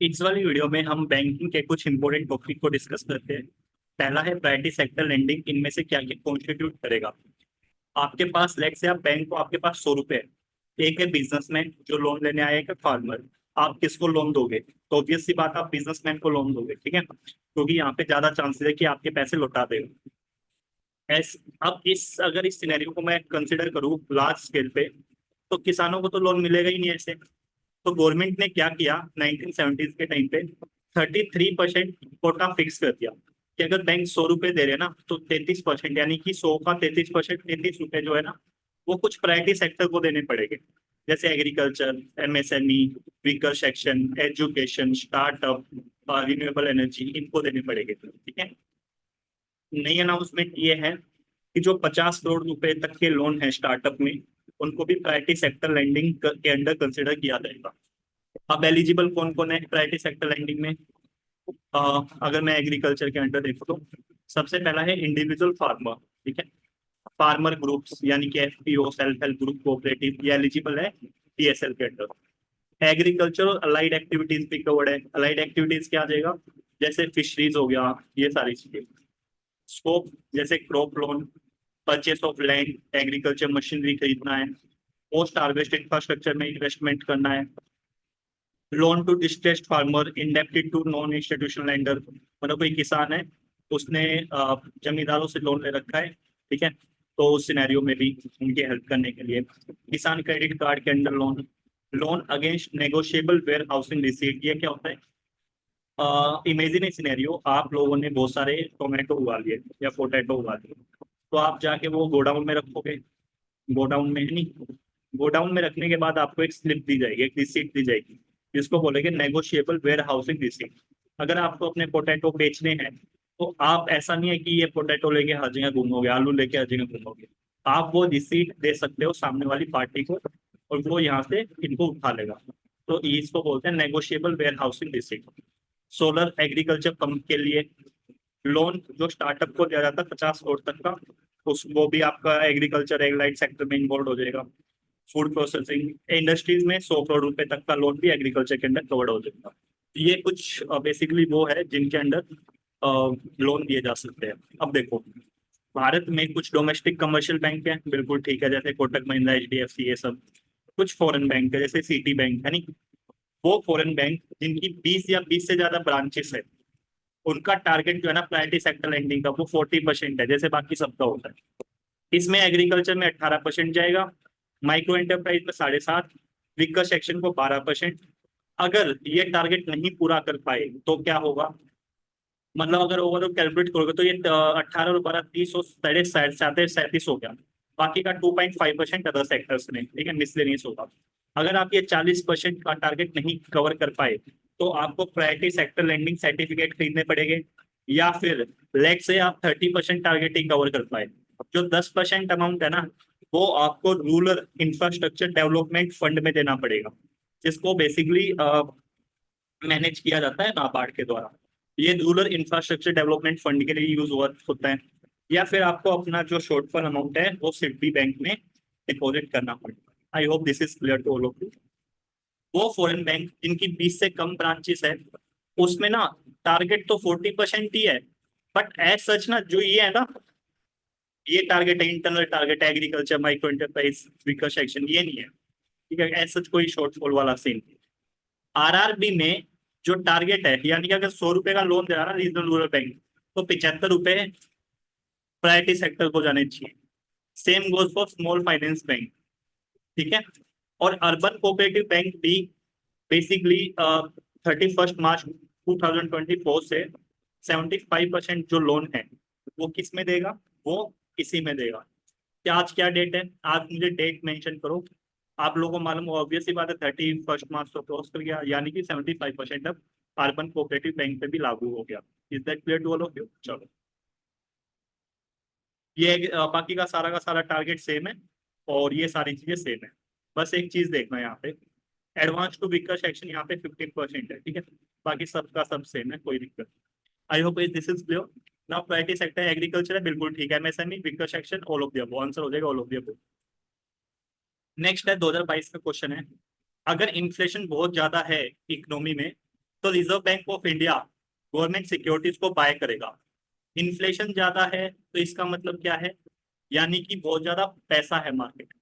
इस वाली वीडियो में हम बैंकिंग के कुछ इंपॉर्टेंट टॉपिक को डिस्कस करते हैं। पहला है प्रायोरिटी सेक्टर लेंडिंग, इनमें से क्या क्या कॉन्स्टिट्यूट करेगा। आपके पास लेट से आप बैंक को, आपके पास 100 रुपए है। एक है बिजनेसमैन जो लोन लेने आया है, फार्मर। आप किसको लोन दोगे? तो ऑब्वियस सी बात, आप बिजनेसमैन को लोन दोगे, ठीक है, क्योंकि यहाँ पे ज्यादा चांसेस है कि आपके पैसे लौटा देगा। एस अब इस अगर इस सिनेरियो को मैं कंसिडर करूँ लार्ज स्केल पे, तो किसानों को तो लोन मिलेगा ही नहीं ऐसे। तो गवर्नमेंट ने क्या किया 1970s के टाइम पे, 33% कोटा फिक्स कर दिया कि अगर बैंक 100 रुपए दे रहे हैं ना, तो 33% यानी कि 100 का 33%, 33 रुपए जो है ना, वो कुछ प्रायोरिटी सेक्टर को देने पड़ेंगे। जैसे agriculture, MSME, vehicle section, education, startup, renewable energy, इनको देने पड़ेंगे, ठीक है। नई अनाउंसमेंट ये है कि जो 50 करोड़ रुपए तक के लोन है स्टार्टअप में, उनको भी प्रायोरिटी सेक्टर लैंडिंग के अंडर कंसिडर किया जाएगा। अब एलिजिबल कौन कौन है प्रायोरिटी सेक्टर लैंडिंग में? अगर मैं एग्रीकल्चर के अंडर देखूँ तो सबसे पहला है इंडिविजुअल फार्मर, ठीक है। फार्मर ग्रुप्स यानी कि FPO, self help group, cooperative, ये एलिजिबल है पीएसएल के अंडर। एग्रीकल्चर और अलाइड एक्टिविटीज भी कवर्ड है। अलाइड एक्टिविटीज क्या आ जाएगा? जैसे फिशरीज हो गया, ये सारी चीजें। स्कोप जैसे crop loan, purchase of land, agriculture machinery खरीदना है, पोस्ट हार्वेस्ट इंफ्रास्ट्रक्चर में इन्वेस्टमेंट करना है, loan to distressed farmer, indebted to non institutional lender, मतलब कोई किसान है, उसने जमींदारों से लोन ले रखा है, ठीक है, तो उस सिनेरियो में भी उनकी हेल्प करने के लिए। किसान क्रेडिट कार्ड के under loan, loan against negotiable warehousing receipt, ये क्या होता है? इमेजिन सिनेरियो, आप लोगों ने बहुत सारे टोमेटो उगा लिए या पोटैटो उगा लिए, तो आप जाके वो गोडाउन में रखोगे। गोडाउन में है नहीं, गोडाउन में रखने के बाद आपको एक स्लिप दी जाएगी, एक रिसीट दी जाएगी, जिसको बोलेंगे नेगोशिएबल वेयर हाउसिंग रिसीट। अगर आपको अपने पोटैटो बेचने हैं, तो आप ऐसा नहीं है कि ये पोटैटो लेके हर जगह घूमोगे, आलू लेके हर जगह घूमोगे। आप वो रिसीट दे सकते हो सामने वाली पार्टी को, और वो यहाँ से इनको उठा लेगा। तो इसको बोलते हैं negotiable warehousing receipt. Solar agriculture pump के लिए लोन जो स्टार्टअप को दिया जाता है 50 करोड़ तक का, उस वो भी आपका एग्रीकल्चर एग्लाइड सेक्टर में इन्वॉल्व हो जाएगा। फूड प्रोसेसिंग इंडस्ट्रीज में 100 करोड़ रुपए तक का लोन भी एग्रीकल्चर के अंदर कवर्ड हो जाएगा। ये कुछ बेसिकली वो है जिनके अंडर लोन दिए जा सकते हैं। अब देखो, भारत में कुछ डोमेस्टिक कमर्शियल बैंक है, बिल्कुल ठीक है, जैसे कोटक महिंद्रा, एचडीएफसी, ये सब। कुछ फॉरेन बैंक है, जैसे सिटी बैंक है नहीं, वो फॉरेन बैंक जिनकी 20 या 20 से ज्यादा ब्रांचेस है, उनका टारगेट जो है ना प्रायोरिटी सेक्टर लेंडिंग का, वो 40% है, जैसे बाकी सबका होता है। इसमें एग्रीकल्चर में 18% जाएगा, माइक्रो एंटरप्राइज में 7.5, विकर सेक्शन को 12%। अगर ये टारगेट नहीं पूरा कर पाए तो क्या होगा? मतलब अगर ओवरऑल कैलकुलेट करोगे तो ये 18 और 12, 30 और 37, 37 हो गया। बाकी का 2.5% अदर सेक्टर्स में, ठीक है, मिसलेनियस होगा। अगर आप ये 40% का टारगेट नहीं कवर कर पाए, तो आपको प्रायोरिटी सेक्टर लेंडिंग सर्टिफिकेट खरीदने पड़ेंगे, या फिर लेट से आप 30% टारगेट ही कवर कर पाए, जो 10% अमाउंट है ना, वो आपको रूरल इंफ्रास्ट्रक्चर डेवलपमेंट फंड में देना पड़ेगा, जिसको बेसिकली मैनेज किया जाता है नाबार्ड के द्वारा। ये रूरल इंफ्रास्ट्रक्चर डेवलपमेंट फंड के लिए यूज होता है। या फिर आपको अपना जो शॉर्टफॉल अमाउंट है वो सिटी बैंक में डिपॉजिट करना पड़ेगा। I hope this is clear to all of you. वो फॉरेन बैंक जिनकी 20 से कम ब्रांचेस है, उसमें ना टारगेट तो 40% ही है, बट एज सच ना जो ये है ना, ये टारगेट है internal target, agriculture, micro enterprise, vicar section, ये नहीं है, ठीक है, एज सच कोई शॉर्टफॉल वाला सीन। आरआरबी में जो टारगेट है, यानी कि अगर 100 रुपए का लोन दे रहा है ना रीजनल रूरल बैंक, तो 75 रुपए प्रायोरिटी सेक्टर को जाने चाहिए। Same goes for small finance bank, ठीक है। और अर्बन कोऑपरेटिव बैंक भी बेसिकली 31 मार्च 2024 से 75% जो लोन है वो किस में देगा? वो इसी में देगा। क्या आज क्या डेट है? आज मुझे डेट मेंशन करो। आप लोगों को मालूम हो, ऑब्वियस ही बात है, 31 मार्च तो क्रॉस कर गया, यानी कि 75% अब अर्बन कोऑपरेटिव बैंक पे भी लागू हो गया। Is that clear to all of you? चलो, ये बाकी का सारा टारगेट सेम है, और ये सारी चीजें सेम है। बस एक चीज देखना है यहाँ पे, एडवांस टू वीकर सेक्शन यहाँ पे 15% है, ठीक है, बाकी सबका सब सेम है, कोई दिक्कत। आई hope this is clear. Now priority sector agriculture है, बिल्कुल ठीक है, MSME, weaker section, all of the above, answer हो जाएगा all of the above. Next है 2022 का क्वेश्चन है, अगर इन्फ्लेशन बहुत ज्यादा है इकोनॉमी में, तो reserve bank of India government securities को बाय करेगा। इन्फ्लेशन ज्यादा है तो इसका मतलब क्या है, यानी कि बहुत ज्यादा पैसा है मार्केट।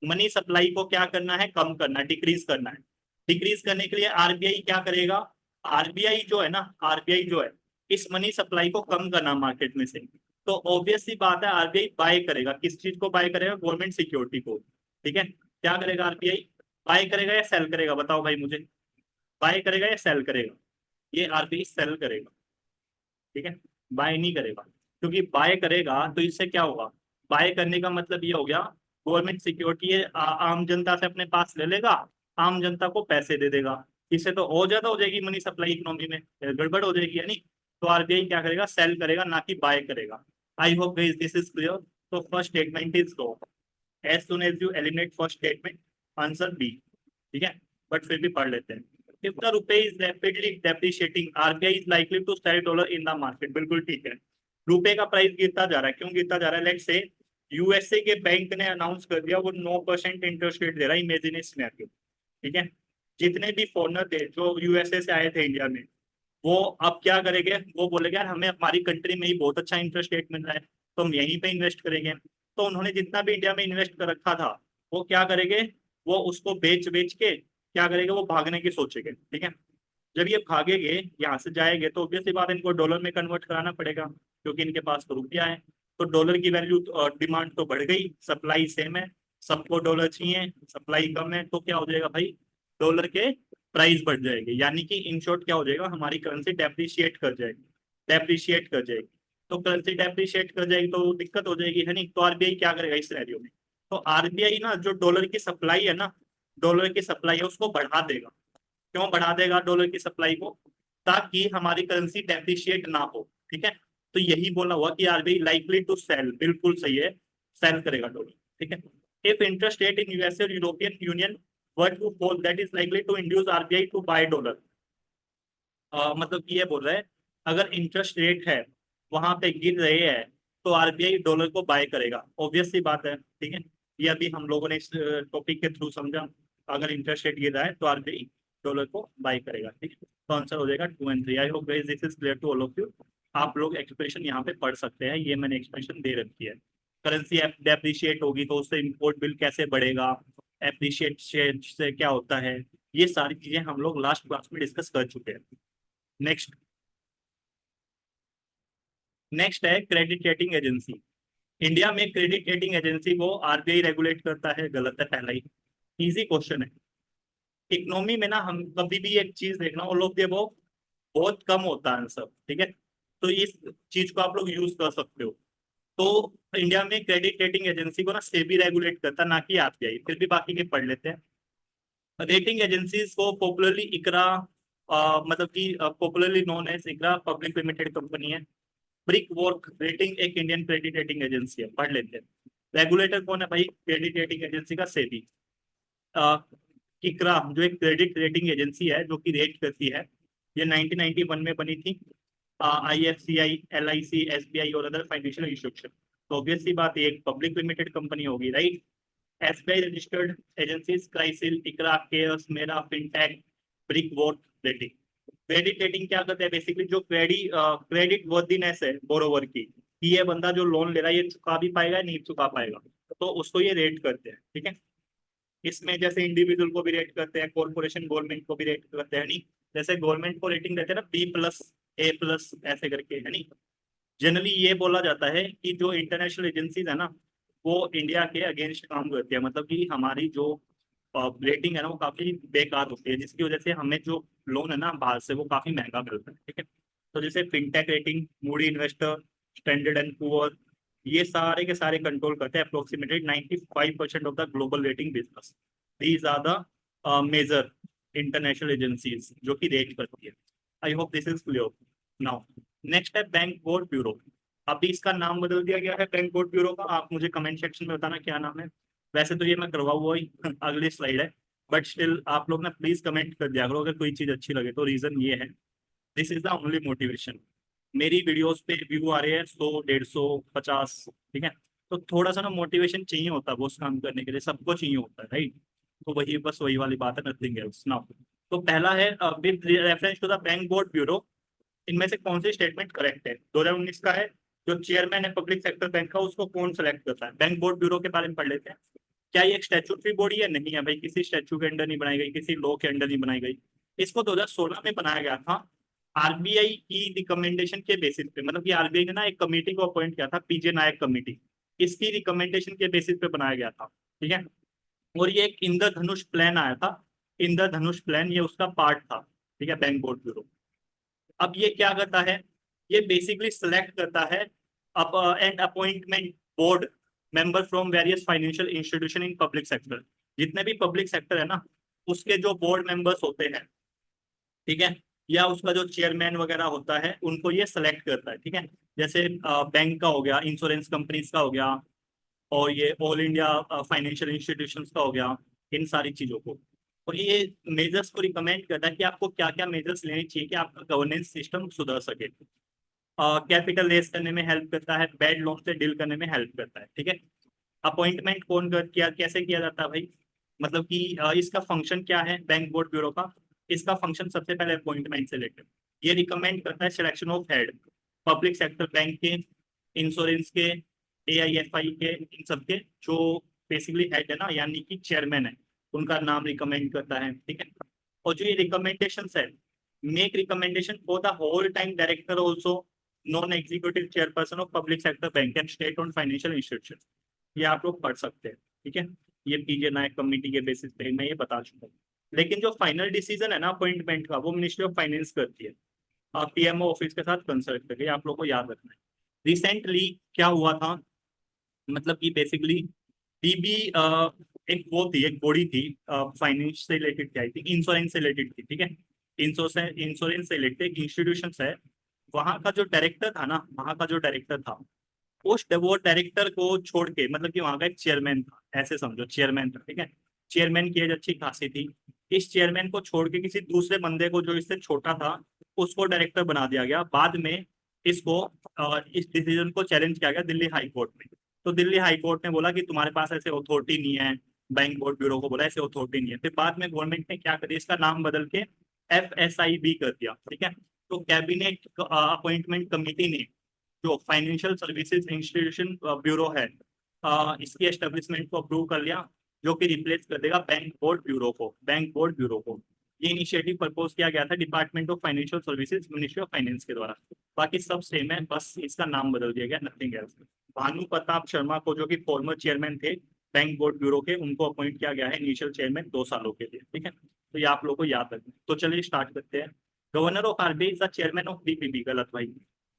मनी सप्लाई को क्या करना है, कम करना है, डिक्रीज करना है। डिक्रीज करने के लिए आरबीआई क्या करेगा, आरबीआई जो है ना, आरबीआई जो है इस मनी सप्लाई को कम करना मार्केट में से। तो ऑब्वियस सी बात है आरबीआई बाय करेगा, किस चीज को बाय करेगा, गवर्नमेंट सिक्योरिटी को। ठीक है, क्या करेगा आरबीआई, बाय करेगा या सेल करेगा, बताओ भाई मुझे, बाय करेगा या सेल करेगा। ये आरबीआई सेल करेगा। ठीक है, बाय नहीं करेगा, क्योंकि बाय करेगा तो इससे क्या होगा, बाय करने का मतलब ये हो गया गवर्नमेंट सिक्योरिटी है, आम जनता से अपने पास ले लेगा, आम जनता को पैसे दे देगा। इससे तो और ज्यादा हो जाएगी मनी सप्लाई इकोनॉमी में, गड़बड़ हो जाएगी है नहीं। तो आरबीआई क्या करेगा, सेल करेगा ना कि बाय करेगा। I hope guys this is clear. तो first statement is no, as soon as you eliminate first statement, answer B. ठीक है, बट फिर भी पढ़ लेते हैं। If the rupee is rapidly depreciating, RBI is likely to sell dollar in the market। बिल्कुल ठीक है, रुपए का प्राइस गिरता जा रहा है, क्यों गिरता जा रहा है, लेट्स से यूएसए के बैंक ने अनाउंस कर दिया वो 9% इंटरेस्ट रेट दे रहा है, इमेजिन सिनेरियो। ठीक है, जितने भी फॉरनर थे जो यूएसए से आए थे इंडिया में, वो अब क्या करेंगे, वो बोलेंगे यार हमें हमारी कंट्री में ही बहुत अच्छा इंटरेस्ट रेट मिल रहा है, तो हम यहीं पे इन्वेस्ट करेंगे। तो उन्होंने जितना भी इंडिया में इन्वेस्ट कर रखा था, वो क्या करेंगे, वो उसको बेच बेच के क्या करेंगे, वो भागने की सोचेंगे। ठीक है, जब ये भागेंगे यहाँ से जाएंगे तो ऑब्वियसली बात है, इनको डॉलर में कन्वर्ट कराना पड़ेगा, क्योंकि इनके पास तो रुपया है। तो डॉलर की वैल्यू, डिमांड तो बढ़ गई, सप्लाई सेम है, सबको डॉलर चाहिए, सप्लाई कम है, तो क्या हो जाएगा भाई, डॉलर के प्राइस बढ़ जाएगी, यानी कि इन शॉर्ट क्या हो जाएगा, हमारी करेंसी डेप्रिशिएट कर जाएगी, डेप्रिशिएट कर जाएगी। तो करेंसी डेप्रिशिएट कर जाएगी तो दिक्कत हो जाएगी है नहीं। तो आरबीआई क्या करेगा इस सिनेरियो में, तो आरबीआई ना जो डॉलर की सप्लाई है ना, डॉलर की सप्लाई है उसको बढ़ा देगा। क्यों बढ़ा देगा डॉलर की सप्लाई को, ताकि हमारी करेंसी डेप्रिशिएट ना हो। ठीक है, तो यही बोला हुआ कि आरबीआई लाइकली टू सेल, बिल्कुल सही है, सेल करेगा डॉलर। ठीक है, if interest rate in USA और European union were to fall that is likely to induce RBI to buy dollar. मतलब कि ये बोल रहा है अगर इंटरेस्ट रेट है वहां पे गिर रहे हैं तो आरबीआई डॉलर को बाय करेगा, ऑब्वियस सी बात है। ठीक है, ये अभी हम लोगों ने इस टॉपिक के थ्रू समझा, अगर इंटरेस्ट रेट गिर रहा है तो आरबीआई डॉलर को बाय करेगा। ठीक है, तो आंसर हो जाएगा 2 और 3। I hope guys this is clear to all of you. आप लोग एक्सप्रेशन यहाँ पे पढ़ सकते हैं, ये मैंने एक्सप्रेशन दे रखी है। करेंसी डेप्रिशिएट होगी तो उससे इम्पोर्ट बिल कैसे बढ़ेगा, एप्रिशिएट से क्या होता है, ये सारी चीजें हम लोग लास्ट क्लास में डिस्कस कर चुके हैं। नेक्स्ट, नेक्स्ट है क्रेडिट रेटिंग एजेंसी। इंडिया में क्रेडिट रेटिंग एजेंसी को आरबीआई रेगुलेट करता है, गलत है पहला ही, इजी क्वेश्चन है। इकोनॉमी में ना हम कभी भी एक चीज देखना, और लोग ये वो बहुत कम होता है आंसर। ठीक है, तो इस चीज को आप लोग यूज कर सकते हो। तो इंडिया में क्रेडिट रेटिंग एजेंसी को ना सेबी रेगुलेट करता है, ना कि आरबीआई। फिर भी बाकी के पढ़ लेते हैं। रेटिंग एजेंसीज को पॉपुलरली इकरा, मतलब कि पॉपुलरली नोन एज इकरा पब्लिक लिमिटेड कंपनी है। ब्रिक वॉर्क रेटिंग एक इंडियन क्रेडिट रेटिंग एजेंसी है, पढ़ लेते हैं। रेगुलेटर कौन है भाई क्रेडिट रेटिंग एजेंसी का, सेबी। इकरा जो एक क्रेडिट रेटिंग एजेंसी है जो कि रेट करती है, ये 1991 में बनी थी। आईएफसीआई, एलआईसी, एसबीआई और अदर फाइनेंशियल इंस्टीट्यूशन। तो ऑब्वियसली बात ये एक पब्लिक लिमिटेड कंपनी होगी, right. SBI registered agencies CRISIL, ICRA, cares, मेरा, fintech, brickwork rating. Credit rating क्या करते हैं, बेसिकली जो क्रेडिट वर्दीनेस है बोरोवर की, कि ये बंदा जो लोन ले रहा है ये चुका भी पाएगा या नहीं चुका पाएगा, तो उसको ये रेट करते हैं। ठीक है, इसमें जैसे इंडिविजुअल को भी रेट करते हैं, कॉर्पोरेशन गवर्नमेंट को भी रेट करते हैं नहीं। जैसे गवर्नमेंट को रेटिंग देते हैं ना B+, A+, ऐसे करके है नहीं। जनरली ये बोला जाता है कि जो इंटरनेशनल एजेंसीज है ना, वो इंडिया के अगेंस्ट काम करती है, मतलब कि हमारी जो रेटिंग है ना वो काफी बेकार होती है, जिसकी वजह से हमें जो लोन है ना बाहर से वो काफी महंगा मिलता है। ठीक है, तो जैसे fintech rating, Moody investor, Standard and Poor, ये सारे के सारे कंट्रोल करते हैं approximately 95% of the global rating business. These are the major international agencies जो कि रेट करती है। I hope this is clear now. Next है बैंक बोर्ड ब्यूरो। अभी इसका नाम बदल दिया गया है बैंक बोर्ड ब्यूरो का, आप मुझे कमेंट सेक्शन में बताना क्या नाम है। वैसे तो ये मैं करवा हुआ ही अगली स्लाइड है, बट स्टिल आप लोग ना प्लीज कमेंट कर दिया करो अगर कोई चीज अच्छी लगे तो। रीजन ये है, this is the only motivation. मेरी वीडियोस पे व्यू आ रहे हैं 100, 150, 50। ठीक है, तो थोड़ा सा ना मोटिवेशन चाहिए होता है वो काम करने के लिए, सबको चाहिए होता है, राइट। तो वही बस वही वाली बात है, नथिंग एल्स नाउ। तो पहला है with reference to the Bank Board Bureau, इनमें से कौन सी स्टेटमेंट करेक्ट है? 2019 का है, जो चेयरमैन है पब्लिक सेक्टर बैंक का उसको कौन सेलेक्ट करता है? बैंक बोर्ड ब्यूरो के बारे में पढ़ लेते हैं। क्या ये एक स्टैट्यूटरी बॉडी है? नहीं है भाई, किसी स्टैच्यू के अंडर नहीं बनाई गई, किसी लॉ के अंडर नहीं बनाई गई। इसको 2016 में बनाया गया था आरबीआई की रिकमेंडेशन के बेसिस पे, मतलब कि आरबीआई ने ना एक कमेटी को अपॉइंट किया था, पीजे नायक कमेटी, इसकी रिकमेंडेशन के बेसिस पे बनाया गया था। ठीक है, और ये एक इंद्रधनुष प्लान आया था, इंद्रधनुष प्लान ये उसका पार्ट था। ठीक है, बैंक बोर्ड ब्यूरो। अब ये क्या करता है? ये बेसिकली सिलेक्ट करता है up and appointment board member from various financial institution in public sector. जितने भी पब्लिक सेक्टर है ना, उसके जो बोर्ड मेंबर्स होते हैं, ठीक है, या उसका जो चेयरमैन वगैरह होता है, उनको ये सेलेक्ट करता है। ठीक है, जैसे बैंक का हो गया, इंश्योरेंस कंपनीज का हो गया, और ये ऑल इंडिया फाइनेंशियल इंस्टीट्यूशंस का हो गया, इन सारी चीजों को। और ये मेजर्स को रिकमेंड करता है कि आपको क्या क्या मेजर्स लेने चाहिए कि आपका गवर्नेंस सिस्टम सुधर सके। कैपिटल रेज करने में हेल्प करता है, बैड लोन से डील करने में हेल्प करता है। ठीक है, अपॉइंटमेंट कौन कर किया, कैसे किया जाता है भाई? मतलब कि इसका फंक्शन क्या है बैंक बोर्ड ब्यूरो का? इसका फंक्शन सबसे पहले अपॉइंटमेंट से रिलेटेड, ये रिकमेंड करता है selection of head public sector bank के, इंश्योरेंस के, एआईएफआई के, इन सब के जो बेसिकली हेड है ना, यानी कि चेयरमैन है, उनका नाम रिकमेंड करता है। ठीक है, और जो ये रिकमेंडेशन है, make recommendation for the whole time director also non executive chairperson of public sector bank and state on financial institution. ये आप लोग पढ़ सकते हैं। ठीक है, ये पीजे नायक कमेटी के बेसिस पे मैं ये बता चुका हूँ। लेकिन जो फाइनल डिसीजन है ना अपॉइंटमेंट का, वो मिनिस्ट्री ऑफ फाइनेंस करती है, पीएमओ ऑफिस के साथ कंसल्ट करके, आप लोग को याद रखना है। रिसेंटली क्या हुआ था, मतलब कि बेसिकली डीबी एक वो थी, एक बॉडी थी, फाइनेंस से रिलेटेड थी, आई थिंक इंश्योरेंस से रिलेटेड थी। ठीक है, इंश्योरेंस से रिलेटेड इंस्टीट्यूशन है, वहाँ का जो डायरेक्टर था ना, वहाँ का जो डायरेक्टर था, उस वो डायरेक्टर को छोड़ के, मतलब कि वहाँ का एक चेयरमैन था, ऐसे समझो चेयरमैन था। ठीक है, चेयरमैन की एज अच्छी खासी थी, इस चेयरमैन को छोड़ के किसी दूसरे बंदे को जो इससे छोटा था, उसको डायरेक्टर बना दिया गया। बाद में इसको इस डिसीजन को चैलेंज किया गया दिल्ली हाई कोर्ट में। तो दिल्ली हाई कोर्ट ने बोला कि तुम्हारे पास ऐसे अथॉरिटी नहीं है, बैंक बोर्ड ब्यूरो को बोला ऐसे अथॉरिटी नहीं है। फिर बाद में गवर्नमेंट ने क्या कर दिया, इसका नाम बदल के FSIB कर दिया। ठीक है, तो कैबिनेट अपॉइंटमेंट कमेटी ने जो फाइनेंशियल सर्विसेज इंस्टीट्यूशन ब्यूरो है, इसकी एस्टेब्लिशमेंट को अप्रूव कर लिया, जो कि रिप्लेस कर देगा बैंक बोर्ड ब्यूरो को, बैंक बोर्ड ब्यूरो को। ये इनिशिएटिव प्रपोज किया गया था department of financial services, ministry of finance के द्वारा। बाकी सब सेम है, बस इसका नाम बदल दिया गया, नथिंग एल्स। भानु प्रताप शर्मा को, जो कि फॉर्मर चेयरमैन थे बैंक बोर्ड ब्यूरो के, उनको अपॉइंट किया गया है इनिशियल चेयरमैन 2 सालों के लिए। ठीक है, तो ये आप लोग को याद रखना। तो चलिए स्टार्ट करते हैं। Governor of RBI is the chairman of BPB. गलत भाई,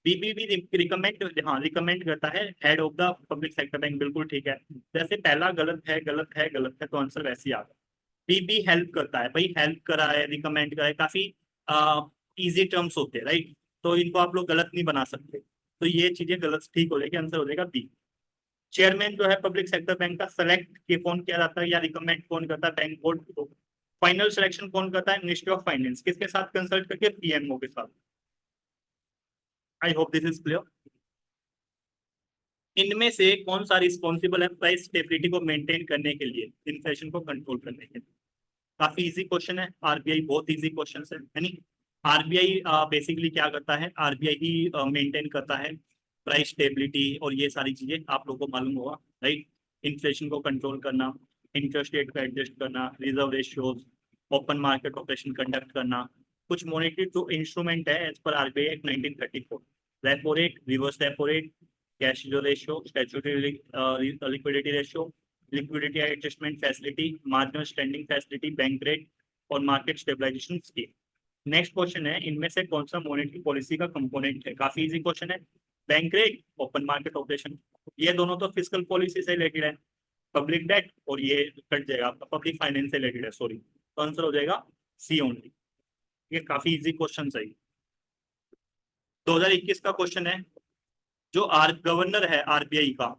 बीबीबी रिकमेंड, हाँ रिकमेंड करता है head of the public sector bank, बिल्कुल ठीक है। जैसे पहला गलत है, गलत है, गलत है, तो आंसर वैसे ही आ गया। बीबी हेल्प करता है भाई, हेल्प करा है, रिकमेंड करा है, काफी इजी टर्म्स होते हैं, राइट? तो इनको आप लोग गलत नहीं बना सकते, तो ये चीजें गलत ठीक हो जाएगी, आंसर हो जाएगा बी। चेयरमैन जो है पब्लिक सेक्टर बैंक का, सेलेक्ट के कौन किया जाता है या रिकमेंड कौन करता है? बैंक बोर्ड को। फाइनल सिलेक्शन कौन करता है? मिनिस्ट्री ऑफ फाइनेंस, किसके साथ कंसल्ट करके? पीएमओ के साथ। आई होप दिस इज क्लियर। इनमें से कौन सा रिस्पॉन्सिबल है प्राइस स्टेबिलिटी को मेंटेन करने के लिए, इन्फ्लेशन को कंट्रोल करने के लिए? काफी इजी क्वेश्चन है, आरबीआई बहुत इजी क्वेश्चन है नहीं? आरबीआई बेसिकली क्या करता है, आरबीआई ही मेंटेन करता है प्राइस स्टेबिलिटी और ये सारी चीजें, आप लोगों को मालूम होगा, राइट? इन्फ्लेशन को कंट्रोल करना, इंटरेस्ट रेट को एडजस्ट करना, reserve ratios, open market operation conduct करना, कुछ मॉनेटरी जो इंस्ट्रूमेंट है as per RBI act 1934, repo rate, reverse repo rate, cash ratio, statutory liquidity ratio, liquidity adjustment facility, marginal standing facility, bank rate और market stabilisation scheme. Next question है, इनमें से कौन सा मॉनेटरी पॉलिसी का component है? काफी इजी क्वेश्चन है। Bank rate, open market operation, ये दोनों तो फिस्कल पॉलिसी से रिलेटेड है। पब्लिक डेट और ये कट जाएगा आपका, पब्लिक फाइनेंस से रिलेटेड है, सॉरी, तो आंसर हो जाएगा सी ओनली। ये काफी इजी क्वेश्चन है। 2021 का क्वेश्चन है, जो गवर्नर है आरबीआई का,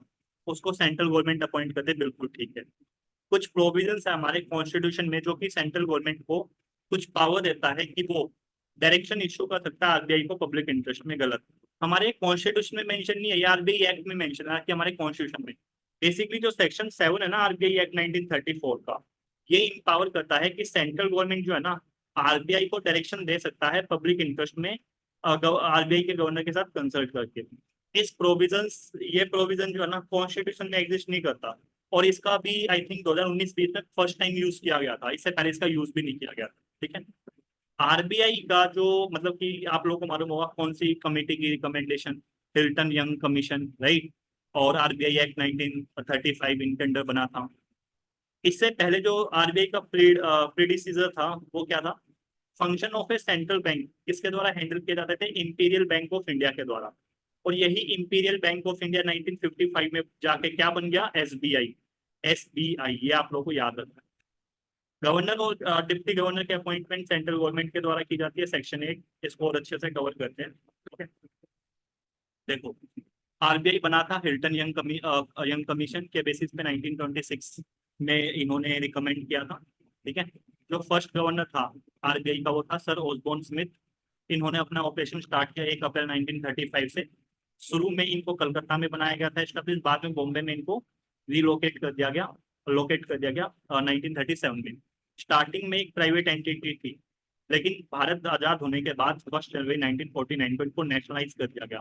उसको सेंट्रल गवर्नमेंट अपॉइंट करते, बिल्कुल ठीक है। कुछ प्रोविजंस है हमारे कॉन्स्टिट्यूशन में जो कि सेंट्रल गवर्नमेंट को कुछ पावर देता है कि वो डायरेक्शन इशू कर सकता है आरबीआई को पब्लिक इंटरेस्ट में। गलत, हमारे कॉन्स्टिट्यूशन में मेंशन नहीं है, ये आरबीआई एक्ट में मेंशन है कि हमारे कॉन्स्टिट्यूशन में। बेसिकली जो सेक्शन 7 है ना आरबीआई एक्ट 1934 का, ये इम्पावर करता है कि सेंट्रल गवर्नमेंट जो है ना, आरबीआई को डायरेक्शन दे सकता है पब्लिक इंटरेस्ट में आरबीआई के गवर्नर के साथ कंसल्ट करके। इस प्रोविजन ये प्रोविजन जो है ना कॉन्स्टिट्यूशन में एग्जिस्ट नहीं करता, और इसका भी आई थिंक 2019-20 में फर्स्ट टाइम यूज किया गया था, इससे पहले इसका यूज भी नहीं किया गया था। ठीक है। आरबीआई का जो मतलब कि आप लोगों को मालूम होगा कौन सी कमेटी की recommendation, Hilton young commission, right, और आरबीआई एक्ट 1935 इन टेंडर बना था। इससे पहले जो आरबीआई का प्रीडिसीजर था वो क्या था, function of A central bank, किसके द्वारा हैंडल किए जाते थे, इंपीरियल बैंक ऑफ इंडिया के द्वारा। और यही इंपीरियल बैंक ऑफ इंडिया 1955 में जाके क्या बन गया, एसबीआई। एसबीआई ये आप लोगों को याद रखना है। गवर्नर और डिप्टी गवर्नर की अपॉइंटमेंट सेंट्रल गवर्नमेंट के द्वारा की जाती है, सेक्शन 8, इसको और अच्छे से कवर करते हैं। ठीक है। देखो, आरबीआई बना था हिल्टन यंग कमीशन के बेसिस पे 1926 में इन्होंने रिकमेंड किया था। ठीक है। जो फर्स्ट गवर्नर था आरबीआई का वो था सर ओसबोर्न स्मिथ। इन्होंने अपना ऑपरेशन स्टार्ट किया 1 अप्रैल 1935 से। शुरू में इनको कलकत्ता में बनाया गया था एस्टेब्लिश, बाद में बॉम्बे में इनको रिलोकेट कर दिया गया, लोकेट कर दिया गया 1937 में। स्टार्टिंग में एक प्राइवेट एंटिटी थी, लेकिन भारत आजाद होने के बाद 1 जनवरी 1949 को इनको नेशनलाइज कर दिया गया।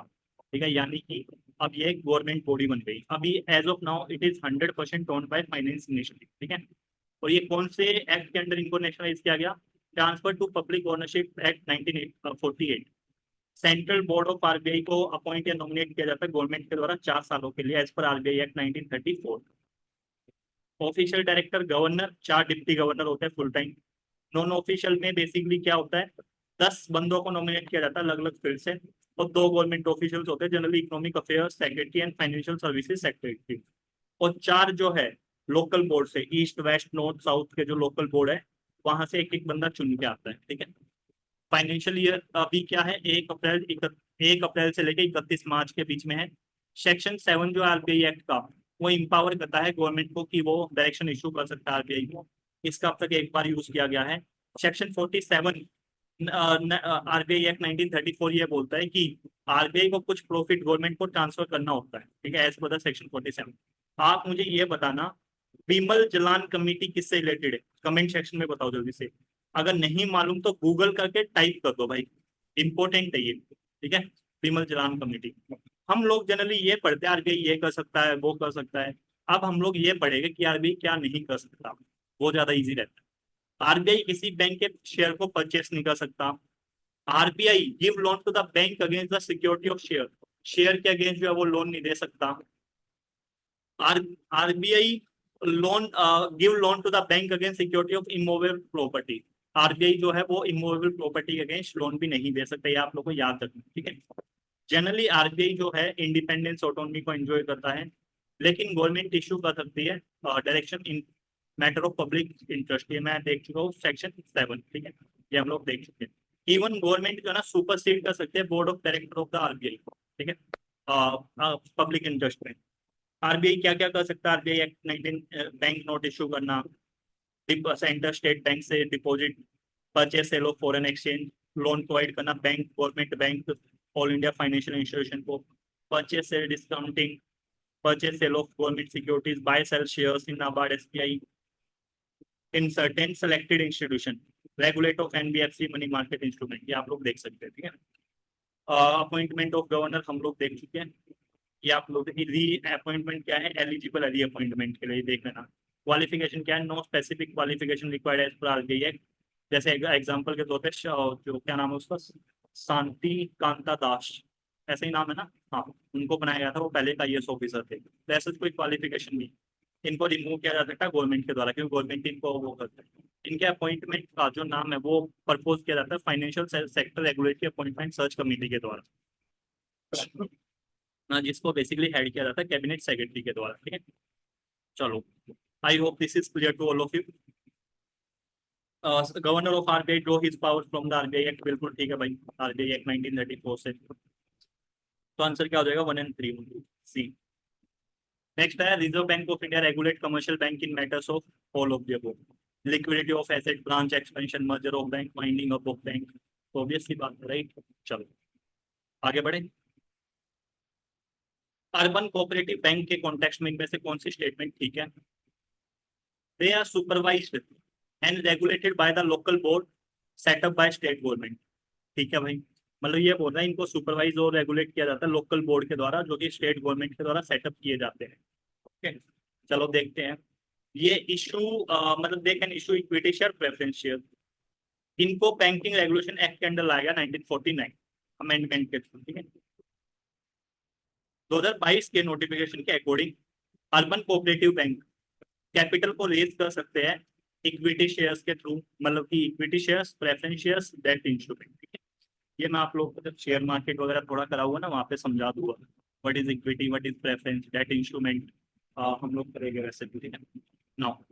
ठीक है, यानी कि अब ये एक गवर्नमेंट बॉडी बन गई। अभी as of now it is 100% owned by finance ministry. ठीक है। और ये कौन से एक्ट के अंदर इनको नेशनलाइज किया गया, transfer to public ownership act 1948। Central board of RBI को अपॉइंट या नॉमिनेट किया जाता है गवर्नमेंट के द्वारा 4 सालों के लिए as per RBI act 1934। Official director governor, 4 deputy governor होते हैं फुल टाइम। नॉन ऑफिशियल में बेसिकली क्या होता है, 10 बंदों को नॉमिनेट किया जाता है अलग अलग फील्ड से, और 2 गवर्नमेंट ऑफिशियल्स होते हैं, generally economic affairs secretary and financial services secretary. और 4 जो है लोकल बोर्ड से, ईस्ट वेस्ट नॉर्थ साउथ के जो लोकल बोर्ड है वहां से एक एक बंदा चुन के आता है। ठीक है। फाइनेंशियल ईयर अभी क्या है, 1 अप्रैल से लेकर 31 मार्च के बीच में है। सेक्शन 7 जो आरबीआई एक्ट का, वो इंपावर करता है गवर्नमेंट को कि वो डायरेक्शन इशू कर सकता है आरबीआई को। इसका अब तक एक बार यूज किया गया है। सेक्शन 47 आरबीआई एक्ट 1934 ये बोलता है कि आरबीआई को कुछ प्रॉफिट गवर्नमेंट को ट्रांसफर करना होता है। ठीक है, एज पर द सेक्शन 47। आप मुझे ये बताना, बिमल जलान कमेटी किससे रिलेटेड है, कमेंट सेक्शन में बताओ जल्दी से। अगर नहीं मालूम तो गूगल करके टाइप कर दो भाई, इंपॉर्टेंट है ये। ठीक है। बिमल जलान कमेटी, हम लोग जनरली ये पढ़ते हैं आरबीआई ये कर सकता है वो कर सकता है। अब हम लोग ये पढ़ेंगे कि आरबीआई क्या नहीं कर सकता, वो ज्यादा इजी रहता है। आरबीआई किसी बैंक के शेयर को परचेस नहीं कर सकता। RBI give loan to the bank against the security of share, share के अगेंस्ट जो है वो लोन नहीं दे सकता। RBI loan give loan to the bank against security of immovable property, RBI जो है वो इमूवेबल प्रॉपर्टी अगेंस्ट लोन भी नहीं दे सकता, ये आप लोग को याद रखना। ठीक है। जनरली आरबीआई जो है इंडिपेंडेंस ऑटोनॉमी को एंजॉय करता है, लेकिन गवर्नमेंट इशू कर सकती है direction in matter of public interest, ये मैं देख चुका हूँ सेक्शन 7। ठीक है, ये हम लोग देख चुके हैं। इवन गवर्नमेंट जो है ना सुपरसीड कर सकते हैं board of director of the RBI. ठीक है, पब्लिक इंटरेस्ट में आरबीआई क्या क्या कर सकता है, RBI act 19 bank note issue करना, सेंटर स्टेट बैंक से deposit, purchase sale of foreign exchange, loan provide करना bank government bank all India financial institution को, purchase sale discounting, purchase sale of government securities, buy sell shares in NABARD SBI in certain selected institution, regulate of NBFC money market instrument, ये आप लोग देख सकते हैं। ठीक है। अपॉइंटमेंट ऑफ गवर्नर हम लोग देख चुके हैं। ये आप लोग री अपॉइंटमेंट क्या है, एलिजिबल री अपॉइंटमेंट के लिए देख लेना। क्वालिफिकेशन क्या है, no specific qualification required as per RBI act. जैसे एग्जांपल के तौर पे जो क्या नाम है उसका, शांति कांता दास, ऐसे ही नाम है ना, हाँ, उनको बनाया गया था, वो पहले का आईएएस ऑफिसर थे। तो ऐसा कोई क्वालिफिकेशन नहीं, इनको रिमूव किया जा सकता है गवर्नमेंट के द्वारा, क्योंकि गवर्नमेंट इनको वो करता है। इनके अपॉइंटमेंट का जो नाम है वो प्रपोज किया जाता है financial sector regulatory appointment search committee के द्वारा, जिसको बेसिकली हेड किया जाता है कैबिनेट सेक्रेटरी के द्वारा। ठीक है, चलो, I hope this is clear to all of you. Governor of RBI draw his powers from the RBI act, बिल्कुल ठीक है भाई, आरबीआई एक्ट 1934 से। तो आंसर क्या हो जाएगा, 1 and 3 सी। नेक्स्ट है, reserve bank of India regulate commercial bank in matters of all of the above, liquidity of asset, branch expansion, merger of bank, winding up of bank, तो obvious सी बात है, right. चलो आगे बढ़े। Urban cooperative bank के context में इनमें से कौन सी स्टेटमेंट ठीक है, they are supervised and regulated by the local board set up by state government. ठीक है भाई, मतलब ये बोल रहा है इनको सुपरवाइज और रेगुलेट किया जाता है लोकल बोर्ड के द्वारा, जो कि स्टेट गवर्नमेंट के द्वारा सेटअप किए जाते हैं। ओके, चलो देखते हैं। ये इशू मतलब they can issue equity share, preference share. इनको बैंकिंग रेगुलेशन एक्ट के अंडर लाया गया 1949 अमेंडमेंट के थ्रू। ठीक है, 2022 के नोटिफिकेशन के according urban cooperative bank capital को रेज कर सकते हैं इक्विटी शेयर्स के थ्रू, मतलब कि equity shares, preference shares, debt instrument. ठीक है, ये मैं आप लोग को जब शेयर मार्केट वगैरह थोड़ा करा हुआ ना, वहाँ पे समझा दूंगा what is equity, what is preference, debt instrument, हम लोग करेंगे वैसे भी। ठीक है, नाउ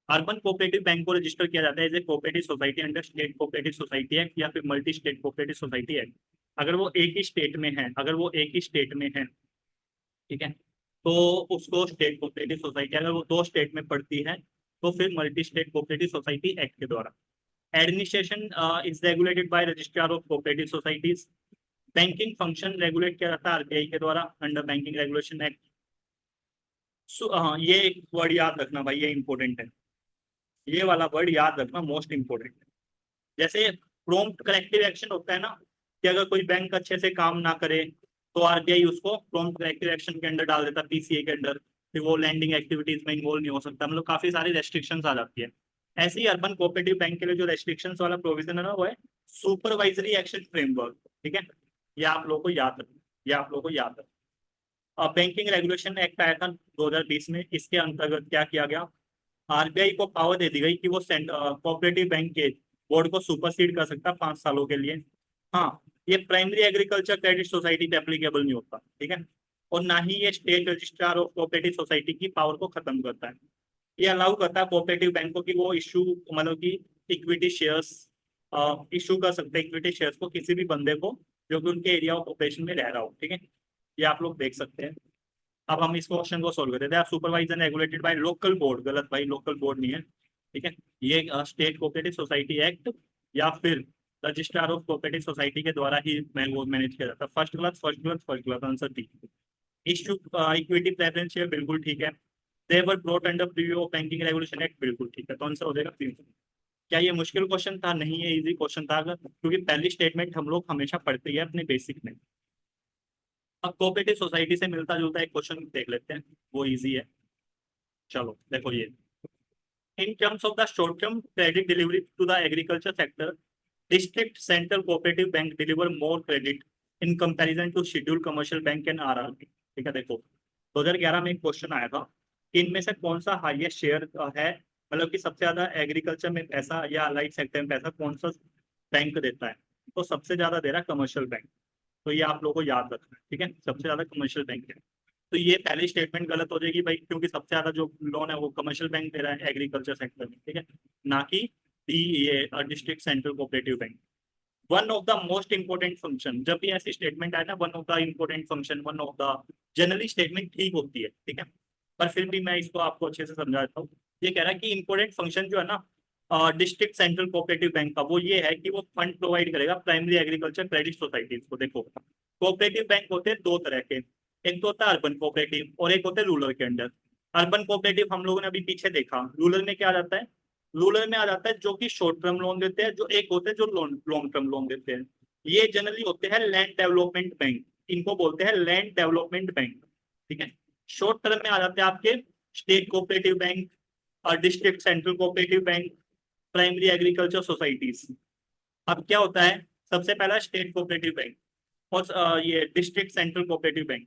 अर्बन कोऑपरेटिव बैंक को रजिस्टर किया जाता है as a cooperative society under state cooperative society act या फिर multi state cooperative society act. अगर वो एक ही स्टेट में है, अगर वो एक ही स्टेट में है, ठीक है, तो उसको स्टेट कोऑपरेटिव सोसाइटी, अगर वो दो स्टेट में पड़ती है तो फिर multi state cooperative society act के द्वारा। Administration is regulated by registrar of cooperative societies. Banking function regulate किया जाता है आरबीआई के द्वारा अंडर बैंकिंग रेगुलेशन एक्ट। हाँ, ये एक वर्ड याद रखना भाई, ये इंपॉर्टेंट है, ये वाला वर्ड याद रखना, मोस्ट इंपॉर्टेंट है। जैसे प्रॉम्प्ट करेक्टिव एक्शन होता है ना, कि अगर कोई बैंक अच्छे से काम ना करे तो आरबीआई उसको प्रॉम्प्ट करेक्टिव एक्शन के अंडर डाल देता है, पीसीए के अंडर, फिर वो लैंडिंग एक्टिविटीज में इन्वॉल्व नहीं हो सकता, मतलब काफी सारी रेस्ट्रिक्शंस आ जाती है। ऐसे ही अर्बन कोऑपरेटिव बैंक के लिए जो रेस्ट्रिक्शंस वाला प्रोविजन है ना, वो है सुपरवाइजरी एक्शन फ्रेमवर्क। ठीक है, ये आप लोगों को याद रखना, ये आप लोगों को याद रखना। अब बैंकिंग रेगुलेशन एक्ट आया था 2020 में, इसके अंतर्गत क्या किया गया, आरबीआई को पावर दे दी गई कि वो कोऑपरेटिव बैंक के बोर्ड को सुपरसीड कर सकता है 5 सालों के लिए। हाँ, ये प्राइमरी एग्रीकल्चर क्रेडिट सोसाइटी पे एप्लीकेबल नहीं होता। ठीक है, और ना ही ये state registrar of cooperative society की पावर को खत्म करता है। ये अलाउ करता है कोऑपरेटिव बैंकों की वो इशू, मतलब कि इक्विटी शेयर्स इशू कर सकते हैं, इक्विटी शेयर्स को किसी भी बंदे को जो कि उनके एरिया ऑफ ऑपरेशन में रह रहा हो। ठीक है, ये आप लोग देख सकते हैं। अब हम इस क्वेश्चन को सोल्व करते हैं। Supervision regulated by local board, गलत भाई, लोकल बोर्ड नहीं है। ठीक है, ये स्टेट कोऑपरेटिव सोसाइटी एक्ट या फिर रजिस्ट्रार ऑफ कोऑपरेटिव सोसाइटी के द्वारा ही वो मैनेज किया जाता है। First class, first class, first class, answer ठीक। इश्यू इक्विटी प्रेफरेंस शेयर, बिल्कुल ठीक है। They were brought under preview of banking regulation act, बिल्कुल ठीक है, तो आंसर हो जाएगा प्रीव्यू। क्या ये मुश्किल क्वेश्चन था? नहीं, ये इजी क्वेश्चन था, अगर क्योंकि पहली स्टेटमेंट हम लोग हमेशा पढ़ते हैं अपने बेसिक में। अब कोऑपरेटिव सोसाइटी से मिलता जुलता एक क्वेश्चन देख लेते हैं, वो इजी है। चलो देखो ये, in terms of the short term credit delivery to the agriculture sector, district central cooperative bank deliver more credit in comparison to schedule commercial bank and RRB. ठीक है, देखो 2011 में एक क्वेश्चन आया था कि इनमें से कौन सा हाईएस्ट शेयर है, मतलब कि सबसे ज्यादा एग्रीकल्चर में पैसा या अलाइड सेक्टर में पैसा कौन सा बैंक देता है, तो सबसे ज्यादा दे रहा है कमर्शियल बैंक। तो ये आप लोगों को याद रखना है। ठीक है, सबसे ज्यादा कमर्शियल बैंक है। तो ये पहली स्टेटमेंट गलत हो जाएगी भाई, क्योंकि सबसे ज्यादा जो लोन है वो कमर्शियल बैंक दे रहा है एग्रीकल्चर सेक्टर में। ठीक है, ना कि ये district central cooperative bank. One of the most important function, जब भी ऐसी स्टेटमेंट आए ना, one of the important function, one of the, generally statement ठीक होती है। ठीक है, पर फिर भी मैं इसको आपको अच्छे से समझा देता हूँ। ये कह रहा है कि इंपोर्टेंट फंक्शन जो है ना डिस्ट्रिक्ट सेंट्रल कोऑपरेटिव बैंक का, वो ये है कि वो फंड प्रोवाइड करेगा प्राइमरी एग्रीकल्चर क्रेडिट सोसाइटीज को। देखो कोऑपरेटिव बैंक होते हैं दो तरह के, एक तो होता है अर्बन कोऑपरेटिव और एक होता है रूरल के अंडर। अर्बन कोऑपरेटिव हम लोगों ने अभी पीछे देखा, रूरल में क्या आ जाता है, रूरल में आ जाता है जो कि शॉर्ट टर्म लोन देते हैं, जो एक होते हैं जो लॉन्ग टर्म लोन देते हैं। ये जनरली होते हैं लैंड डेवलपमेंट बैंक, इनको बोलते हैं लैंड डेवलपमेंट बैंक। ठीक है, शॉर्ट टर्म में आ जाते हैं आपके स्टेट कोऑपरेटिव बैंक और district central cooperative bank, primary agriculture societies. अब क्या होता है, सबसे पहला स्टेट कोऑपरेटिव बैंक और ये डिस्ट्रिक्ट सेंट्रल कोऑपरेटिव बैंक,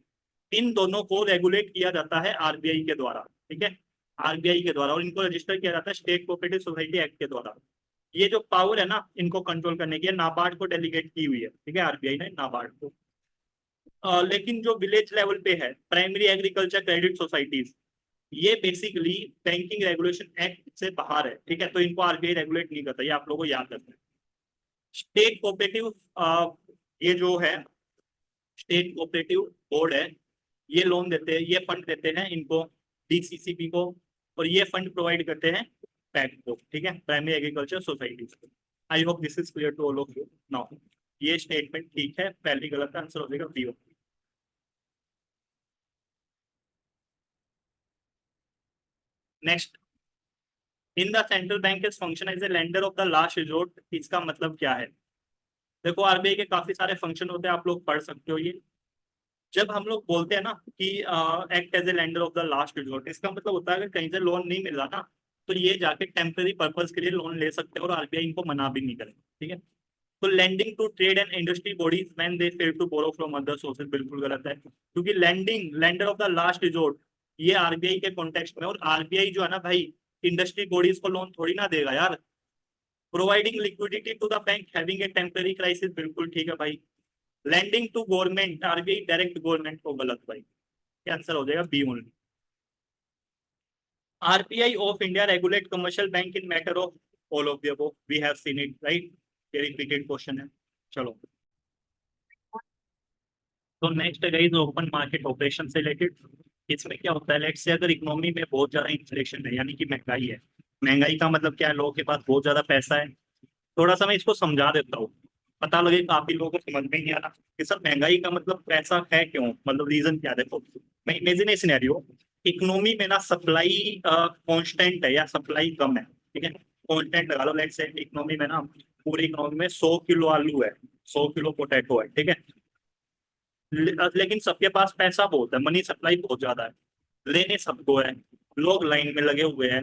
इन दोनों को रेगुलेट किया जाता है आरबीआई के द्वारा। ठीक है, आरबीआई के द्वारा, और इनको रजिस्टर किया जाता है स्टेट कोऑपरेटिव सोसाइटी एक्ट के द्वारा। ये जो पावर है ना इनको कंट्रोल करने की, नाबार्ड को डेलीगेट की हुई है। ठीक है, आरबीआई ने नाबार्ड को। लेकिन जो विलेज लेवल पे है प्राइमरी एग्रीकल्चर क्रेडिट सोसाइटीज, ये बेसिकली बैंकिंग रेगुलेशन एक्ट से बाहर है। ठीक है, तो इनको आरबीआई रेगुलेट नहीं करता, ये आप लोगों को याद रखना है। स्टेट कोऑपरेटिव ये जो है स्टेट कोऑपरेटिव बोर्ड है, ये लोन देते हैं, ये फंड देते हैं इनको, डीसीसीपी को, और ये फंड प्रोवाइड करते हैं पैक को। ठीक है, प्राइमरी एग्रीकल्चर सोसाइटीज को। I hope this is clear to all of you now. ये स्टेटमेंट ठीक है, पहली गलत आंसर हो जाएगा B. Next, in the central bank is function as a lender of the last resort, इसका मतलब क्या है? देखो आरबीआई के काफी सारे फंक्शन होते हैं, आप लोग पढ़ सकते हो ये। जब हम लोग बोलते हैं ना कि act as a lender of the last resort, इसका मतलब होता है अगर कहीं से लोन नहीं मिल रहा ना, तो ये जाके टेम्पररी पर्पज के लिए लोन ले सकते हैं और आरबीआई इनको मना भी नहीं करेगा, ठीक है। तो lending to trade and industry bodies when they fail to borrow from other sources बिल्कुल गलत है, क्योंकि lending lender of the last resort ये आरबीआई के कॉन्टेक्स्ट में, और आरबीआई जो है ना भाई, इंडस्ट्री बॉडीज को लोन थोड़ी ना देगा यार। Providing liquidity to the bank having a temporary crisis, बिल्कुल ठीक है भाई। Lending to government, RBI direct government को, गलत भाई। आंसर हो जाएगा B only. RBI of India regulate commercial bank in matter of all of the above, we have seen it right, ये रिपीटेड क्वेश्चन है। चलो, तो नेक्स्ट है गाइस ओपन मार्केट ऑपरेशन से रिलेटेड। इसमें क्या होता है, लेट्स से अगर इकोनॉमी में बहुत ज्यादा इन्फ्लेशन है, यानी कि महंगाई है। महंगाई का मतलब क्या है, लोगों के पास बहुत ज्यादा पैसा है। थोड़ा सा मैं इसको समझा देता हूँ, पता लगे काफी लोगों को समझ में नहीं आ रहा कि सर महंगाई का मतलब पैसा है क्यों, मतलब रीजन क्या है। देखो मैं इमेजिन सिनेरियो, इकोनॉमी में ना सप्लाई कांस्टेंट है या सप्लाई कम है, ठीक है। कांस्टेंट लगा लो, लेट्स से इकोनॉमी में ना, पूरी इकोनॉमी में 100 किलो आलू है, 100 किलो पोटैटो है, ठीक है। लेकिन सबके पास पैसा बहुत है, मनी सप्लाई बहुत ज्यादा है, लेने सबको है, लोग लाइन में लगे हुए हैं।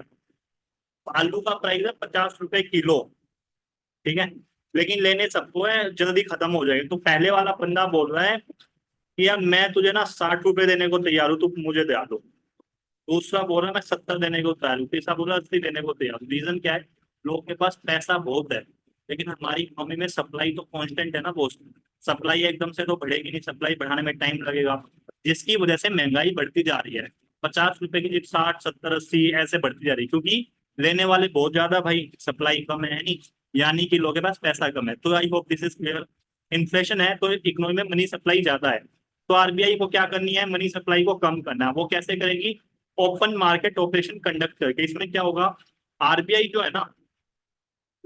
आलू का प्राइस है 50 रुपए किलो, ठीक है, लेकिन लेने सबको है, जल्दी खत्म हो जाएगा। तो पहले वाला बंदा बोल रहा है कि यार मैं तुझे ना 60 रुपए देने को तैयार हूँ, तू मुझे दे दो। दूसरा बोल रहा है मैं 70 देने को तैयार हूँ, तीसरा बोल रहा है 80 देने को तैयार हूँ। रीजन क्या है, लोगों के पास पैसा बहुत है, लेकिन हमारी इकोनॉमी में सप्लाई तो कांस्टेंट है ना दोस्त। सप्लाई एकदम से तो बढ़ेगी नहीं, सप्लाई बढ़ाने में टाइम लगेगा, जिसकी वजह से महंगाई बढ़ती जा रही है। 50 रुपए की चीज 60 70 80 ऐसे बढ़ती जा रही है, क्योंकि लेने वाले बहुत ज्यादा भाई, सप्लाई कम है नहीं, यानी कि लोगों के पास पैसा कम है। तो आई hope this is clear. Inflation है तो इकोनॉमी में मनी सप्लाई ज्यादा है, तो आरबीआई को क्या करनी है, मनी सप्लाई को कम करना है। वो कैसे करेगी, ओपन मार्केट ऑपरेशन कंडक्ट करके। इसमें क्या होगा, आरबीआई जो है ना,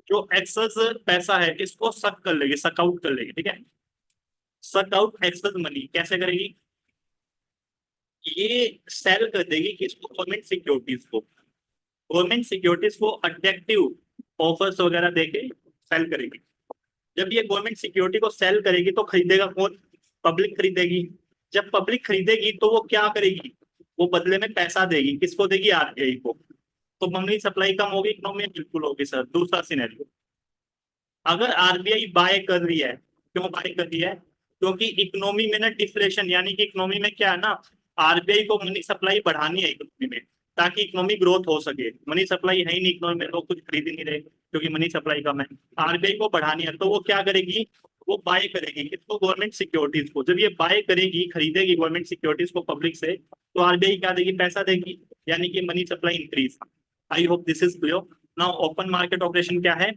जो एक्सेस पैसा है इसको सक कर लेगी, सक आउट कर लेगी, ठीक है। सक आउट एक्सेस मनी कैसे करेगी, ये सेल कर देगी कि इसको गवर्नमेंट सिक्योरिटीज को, गवर्नमेंट सिक्योरिटीज को अट्रैक्टिव ऑफर्स वगैरह देके सेल करेगी। जब ये गवर्नमेंट सिक्योरिटी को सेल करेगी तो खरीदेगा कौन, पब्लिक खरीदेगी। जब पब्लिक खरीदेगी तो वो क्या करेगी, वो बदले में पैसा देगी, किसको देगी, आरबीआई को। तो मनी सप्लाई कम होगी, इकोनॉमी बिल्कुल होगी सर। दूसरा सिनेरियो, अगर आरबीआई बाय कर रही है, क्यों बाय कर रही है, क्योंकि इकोनॉमी में ना डिफ्लेशन, यानी कि इकोनॉमी में क्या है ना, आरबीआई को मनी सप्लाई बढ़ानी है इकोनॉमी में, ताकि इकोनॉमी ग्रोथ हो सके। मनी सप्लाई है ही नहीं इकोनॉमी में, लोग कुछ खरीद ही नहीं रहे क्योंकि मनी सप्लाई कम है। आरबीआई को बढ़ानी है तो वो क्या करेगी, वो बाय करेगी किसको, गवर्नमेंट सिक्योरिटीज को। जब ये बाय करेगी, खरीदेगी गवर्नमेंट सिक्योरिटीज को पब्लिक से, तो आरबीआई क्या देगी, पैसा देगी, यानी कि money supply increase. I hope this is clear. Now open market operation क्या है,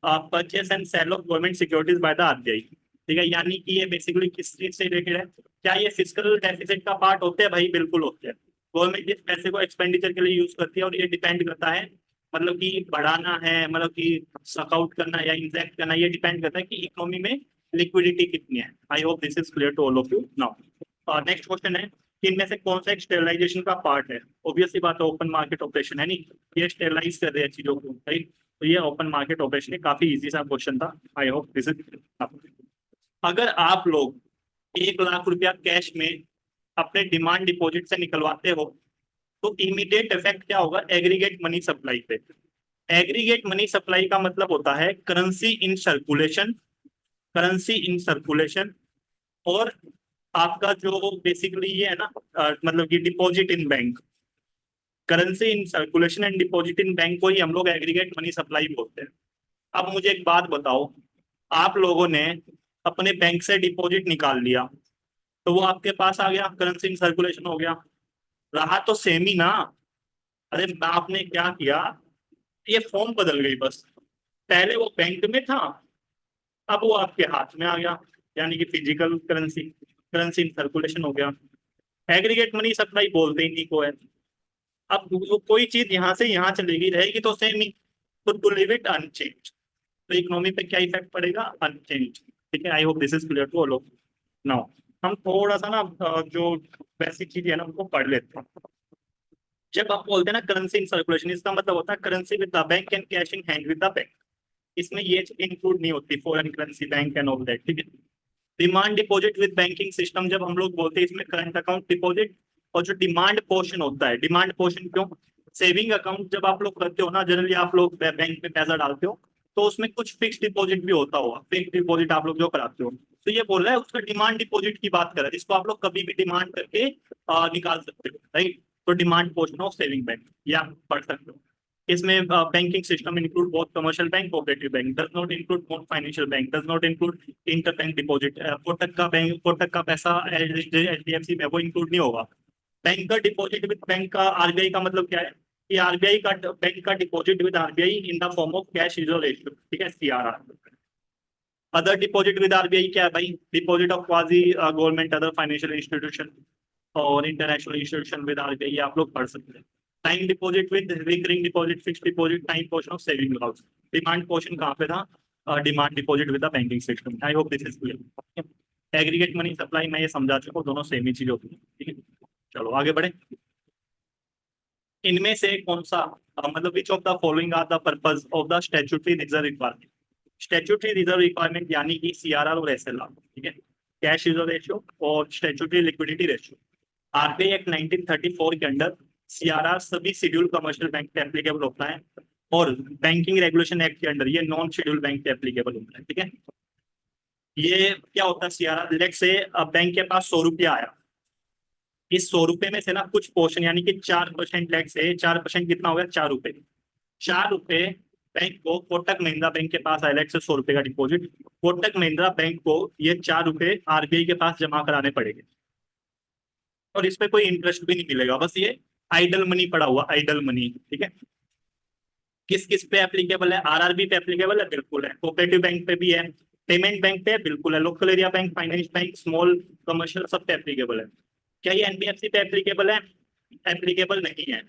purchase and sale of government securities by the RBI, ठीक है। यानी कि ये बेसिकली किस चीज से रिलेटेड है, क्या ये फिजिकल डेफिसिट का पार्ट होते हैं, भाई बिल्कुल होते हैं। गवर्नमेंट इस पैसे को एक्सपेंडिचर के लिए यूज करती है, और ये डिपेंड करता है, मतलब कि बढ़ाना है, मतलब कि सकआउट करना या इंजेक्ट करना, ये डिपेंड करता है कि इकोनॉमी में लिक्विडिटी कितनी है। I hope this is clear to all of you now. Next question है कि इनमें से कौन सा एक स्टेरलाइजेशन का पार्ट है। ऑब्वियसली बात है, ओपन मार्केट ऑपरेशन है नहीं, ये स्टेरलाइज कर रहे हैं चीजों को, राइट। तो ये ओपन मार्केट ऑपरेशन है, काफी इजी सा क्वेश्चन था। आई होप दिस इज, अगर आप लोग 1 लाख रुपया कैश में अपने डिमांड डिपॉजिट से निकलवाते हो, तो इमीडिएट इफेक्ट क्या होगा, एग्रीगेट मनी सप्लाई पे। एग्रीगेट मनी सप्लाई का मतलब होता है currency in circulation, currency in circulation, और आपका जो बेसिकली ये है ना, मतलब कि deposit in bank. Currency in circulation and deposit in bank को ही हम लोग एग्रीगेट मनी सप्लाई बोलते हैं। अब मुझे एक बात बताओ, आप लोगों ने अपने बैंक से डिपॉजिट निकाल लिया, तो वो आपके पास आ गया, करेंसी इन सर्कुलेशन हो गया, रहा तो सेम ही ना। अरे आपने क्या किया, ये फॉर्म बदल गई बस, पहले वो बैंक में था, अब वो आपके हाथ में आ गया, यानी कि physical currency, currency in circulation हो गया। एग्रीगेट मनी सप्लाई बोलते ही नहीं को है। अब कोई चीज यहाँ से यहाँ चलेगी, रहेगी तो सेम ही, तो टू लिव इट अनचेंज, तो इकोनॉमी पे क्या इफेक्ट पड़ेगा, अनचेंज, ठीक है। I hope this is clear to all of now. हम थोड़ा सा ना जो बेसिक चीज है ना उनको पढ़ लेते हैं। जब आप बोलते हैं ना करेंसी इन सर्कुलेशन, इसका मतलब होता है currency with the bank and cash in hand with the bank. इसमें ये इंक्लूड नहीं होती foreign currency bank and all that, ठीक है। Demand deposit with banking system जब हम लोग बोलते हैं इसमें करंट अकाउंट डिपॉजिट और जो डिमांड पोर्शन होता है, डिमांड पोर्शन क्यों, सेविंग अकाउंट जब आप लोग करते हो ना, जनरली आप लोग बैंक में पैसा डालते हो तो उसमें कुछ फिक्स डिपॉजिट भी होता होगा, फिक्स डिपॉजिट आप लोग जो कराते हो, तो ये बोल रहा है उसका डिमांड डिपॉजिट की बात कर रहा है, जिसको आप लोग कभी भी डिमांड करके निकाल सकते हो, राइट। तो demand portion of saving bank या आप पढ़ सकते हो। इसमें banking system include both commercial bank cooperative bank, does not include non financial bank, does not include inter bank deposit. Kotak का बैंक, कोटक का पैसा एचडीएफसी में वो इंक्लूड नहीं होगा। बैंक का डिपॉजिट विद बैंक का आरबीआई का मतलब क्या है कि आरबीआई का बैंक का deposit with RBI in the form of cash reserve ratio, ठीक है, CRR. Other deposit with RBI क्या है भाई, deposit of quasi government other financial institution और इंटरनेशनल इंस्टीट्यूशन विद आरबीआई, आप लोग पढ़ सकते हैं। Time deposit with recurring deposit, fix deposit, time portion of saving account. Demand portion कहाँ पे था, demand deposit with the banking system. I hope this is clear. Aggregate money supply मैं ये समझा चुका हूँ, दोनों सेम ही चीज होती है, ठीक है। चलो आगे बढ़े। इनमें से कौन सा मतलब which of the following are the purpose of the statutory reserve requirement. Statutory reserve requirement यानी कि सीआरआर और एसएलआर, ठीक है, कैश रिजर्व रेशियो और statutory liquidity ratio. RBI act 1934 के अंडर सीआरआर सभी शेड्यूल कमर्शियल बैंक पे एप्लीकेबल होता है और बैंकिंग रेगुलेशन एक्ट के अंडर ये नॉन शेड्यूल बैंक पे एप्लीकेबल होता है, ठीक है। ये क्या होता है सीआरआर, लेट से बैंक के पास 100 रुपया आया, इस 100 रुपए में से ना कुछ पोर्शन यानी कि 4%, लेट से 4% कितना हो गया, 4 रुपए। 4 रुपए बैंक को, कोटक महिंद्रा बैंक के पास आया, लेट से 100 रुपए का डिपॉजिट, कोटक महिंद्रा बैंक को ये 4 रुपए आरबीआई के पास जमा कराने पड़ेंगे और इस पे कोई इंटरेस्ट भी नहीं मिलेगा, बस ये आइडल मनी पड़ा हुआ, आइडल मनी, ठीक है। किस किस पे एप्लीकेबल है, आरआरबी पे एप्लीकेबल है, बिल्कुल है। कोऑपरेटिव बैंक पे भी है, पेमेंट बैंक पे है, बिल्कुल है। Local area bank, finance bank, small commercial, सब पे एप्लीकेबल है। क्या ये एनबीएफसी पे एप्लीकेबल है, एप्लीकेबल नहीं है,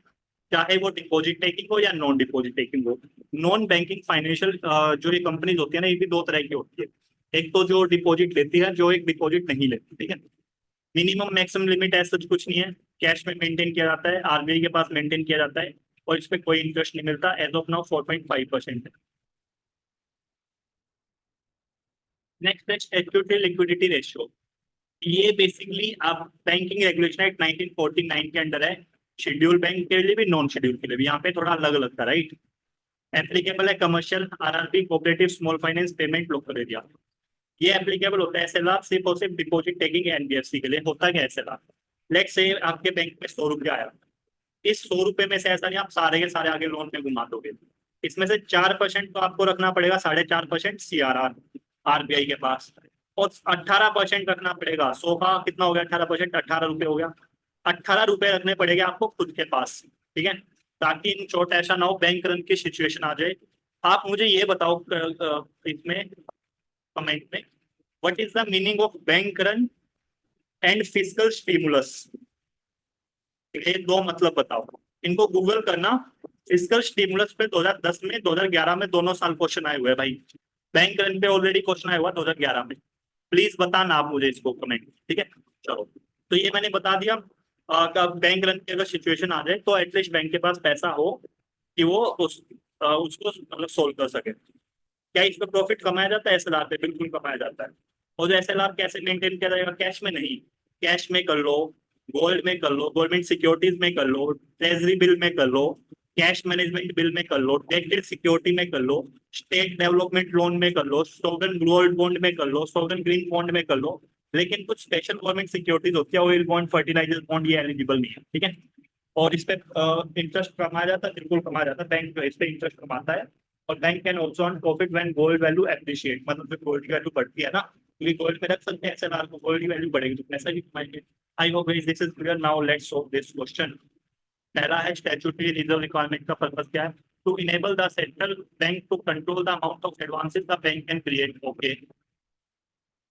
चाहे वो डिपॉजिट टेकिंग हो या नॉन डिपॉजिट टेकिंग हो। नॉन बैंकिंग फाइनेंशियल जो ये कंपनीज होती है ना, ये भी दो तरह की होती है। एक तो जो डिपॉजिट लेती है, जो एक डिपॉजिट नहीं लेती, ठीक है। मिनिमम मैक्सिमम लिमिट ऐसा कुछ नहीं है, कैश में मेंटेन किया जाता है, आरबीआई के पास मेंटेन किया जाता है और इस पे कोई इंटरेस्ट नहीं मिलता। एज ऑफ नाउ 4.5% है। नेक्स्ट है स्टैट्यूटरी लिक्विडिटी रेशियो। ये बेसिकली आप बैंकिंग रेगुलेशन एक्ट 1949 के अंडर है, शेड्यूल बैंक के लिए भी नॉन शेड्यूल के लिए भी, यहाँ पे थोड़ा अलग अलग था, राइट। एप्लीकेबल है commercial, RRB, cooperative, small finance, payment, local area. ये एप्लीकेबल होता है एसएलआर सिर्फ और सिर्फ डिपॉजिट टेकिंग एनबीएफसी के लिए। होता क्या है एसएलआर, लेट से आपके बैंक में 100 रुपया आया, इस 100 रुपए में से ऐसा नहीं आप सारे के सारे आगे लोन में घुमा दोगे, इसमें से 4% तो आपको रखना पड़ेगा, 4.5% सीआरआर आरबीआई के पास, और 18% रखना पड़ेगा। 100 का कितना हो गया, 18%, 18 रुपए हो गया। 18 रुपए रखने पड़ेंगे आपको खुद के पास, ठीक है, ताकि इन चोट ऐसा ना हो बैंक रन की सिचुएशन आ जाए। आप मुझे ये बताओ इसमें कमेंट में, what is the meaning of bank run and fiscal stimulus. ये दो मतलब बताओ, इनको गूगल करना। फिस्कल स्टिमुलस पे 2010 में, 2011 में दोनों साल क्वेश्चन आए हुए हैं भाई। बैंक रन पे ऑलरेडी क्वेश्चन आया हुआ 2011 में। प्लीज बताना आप मुझे इसको कमेंट, ठीक है। चलो, तो ये मैंने बता दिया। बैंक रन की अगर सिचुएशन आ जाए तो एटलीस्ट बैंक के पास पैसा हो कि वो उसको मतलब सोल्व कर सके। क्या इसमें प्रॉफिट कमाया जाता है एसएलआर पे, बिल्कुल कमाया जाता है। और जो एसएलआर कैसे मेंटेन किया जाएगा, कैश में नहीं, कैश में कर लो, गोल्ड में कर लो, गवर्नमेंट सिक्योरिटीज में कर लो, ट्रेजरी बिल में कर लो, कैश मैनेजमेंट बिल में कर लो, डेटेड सिक्योरिटी में कर लो, स्टेट डेवलपमेंट लोन में कर लो, सोवरेन गोल्ड बॉन्ड में कर लो, सोवरेन ग्रीन बॉन्ड में कर लो। लेकिन कुछ स्पेशल गवर्नमेंट सिक्योरिटीज होती है, ऑयल बॉन्ड, फर्टिलाइजर बॉन्ड, ये एलिजिबल नहीं है, ठीक है। और इस पे इंटरेस्ट कमाया जाता है, बिल्कुल कमाया जाता है, बैंक इस पे इंटरेस्ट कमाता है। और bank can also earn profit when gold value appreciate, मतलब जब गोल्ड की वैल्यू बढ़ती है ना, क्योंकि गोल्ड में रख सकते हैं एसएलआर को, गोल्ड की वैल्यू बढ़ेगी तो पैसा भी कमाएंगे। I hope this is clear. Now let's solve this question. पहला है स्टैट्यूटरी रिजर्व रिक्वायरमेंट का पर्पस क्या है, to enable the central bank to control the amount of advances the bank can create, okay.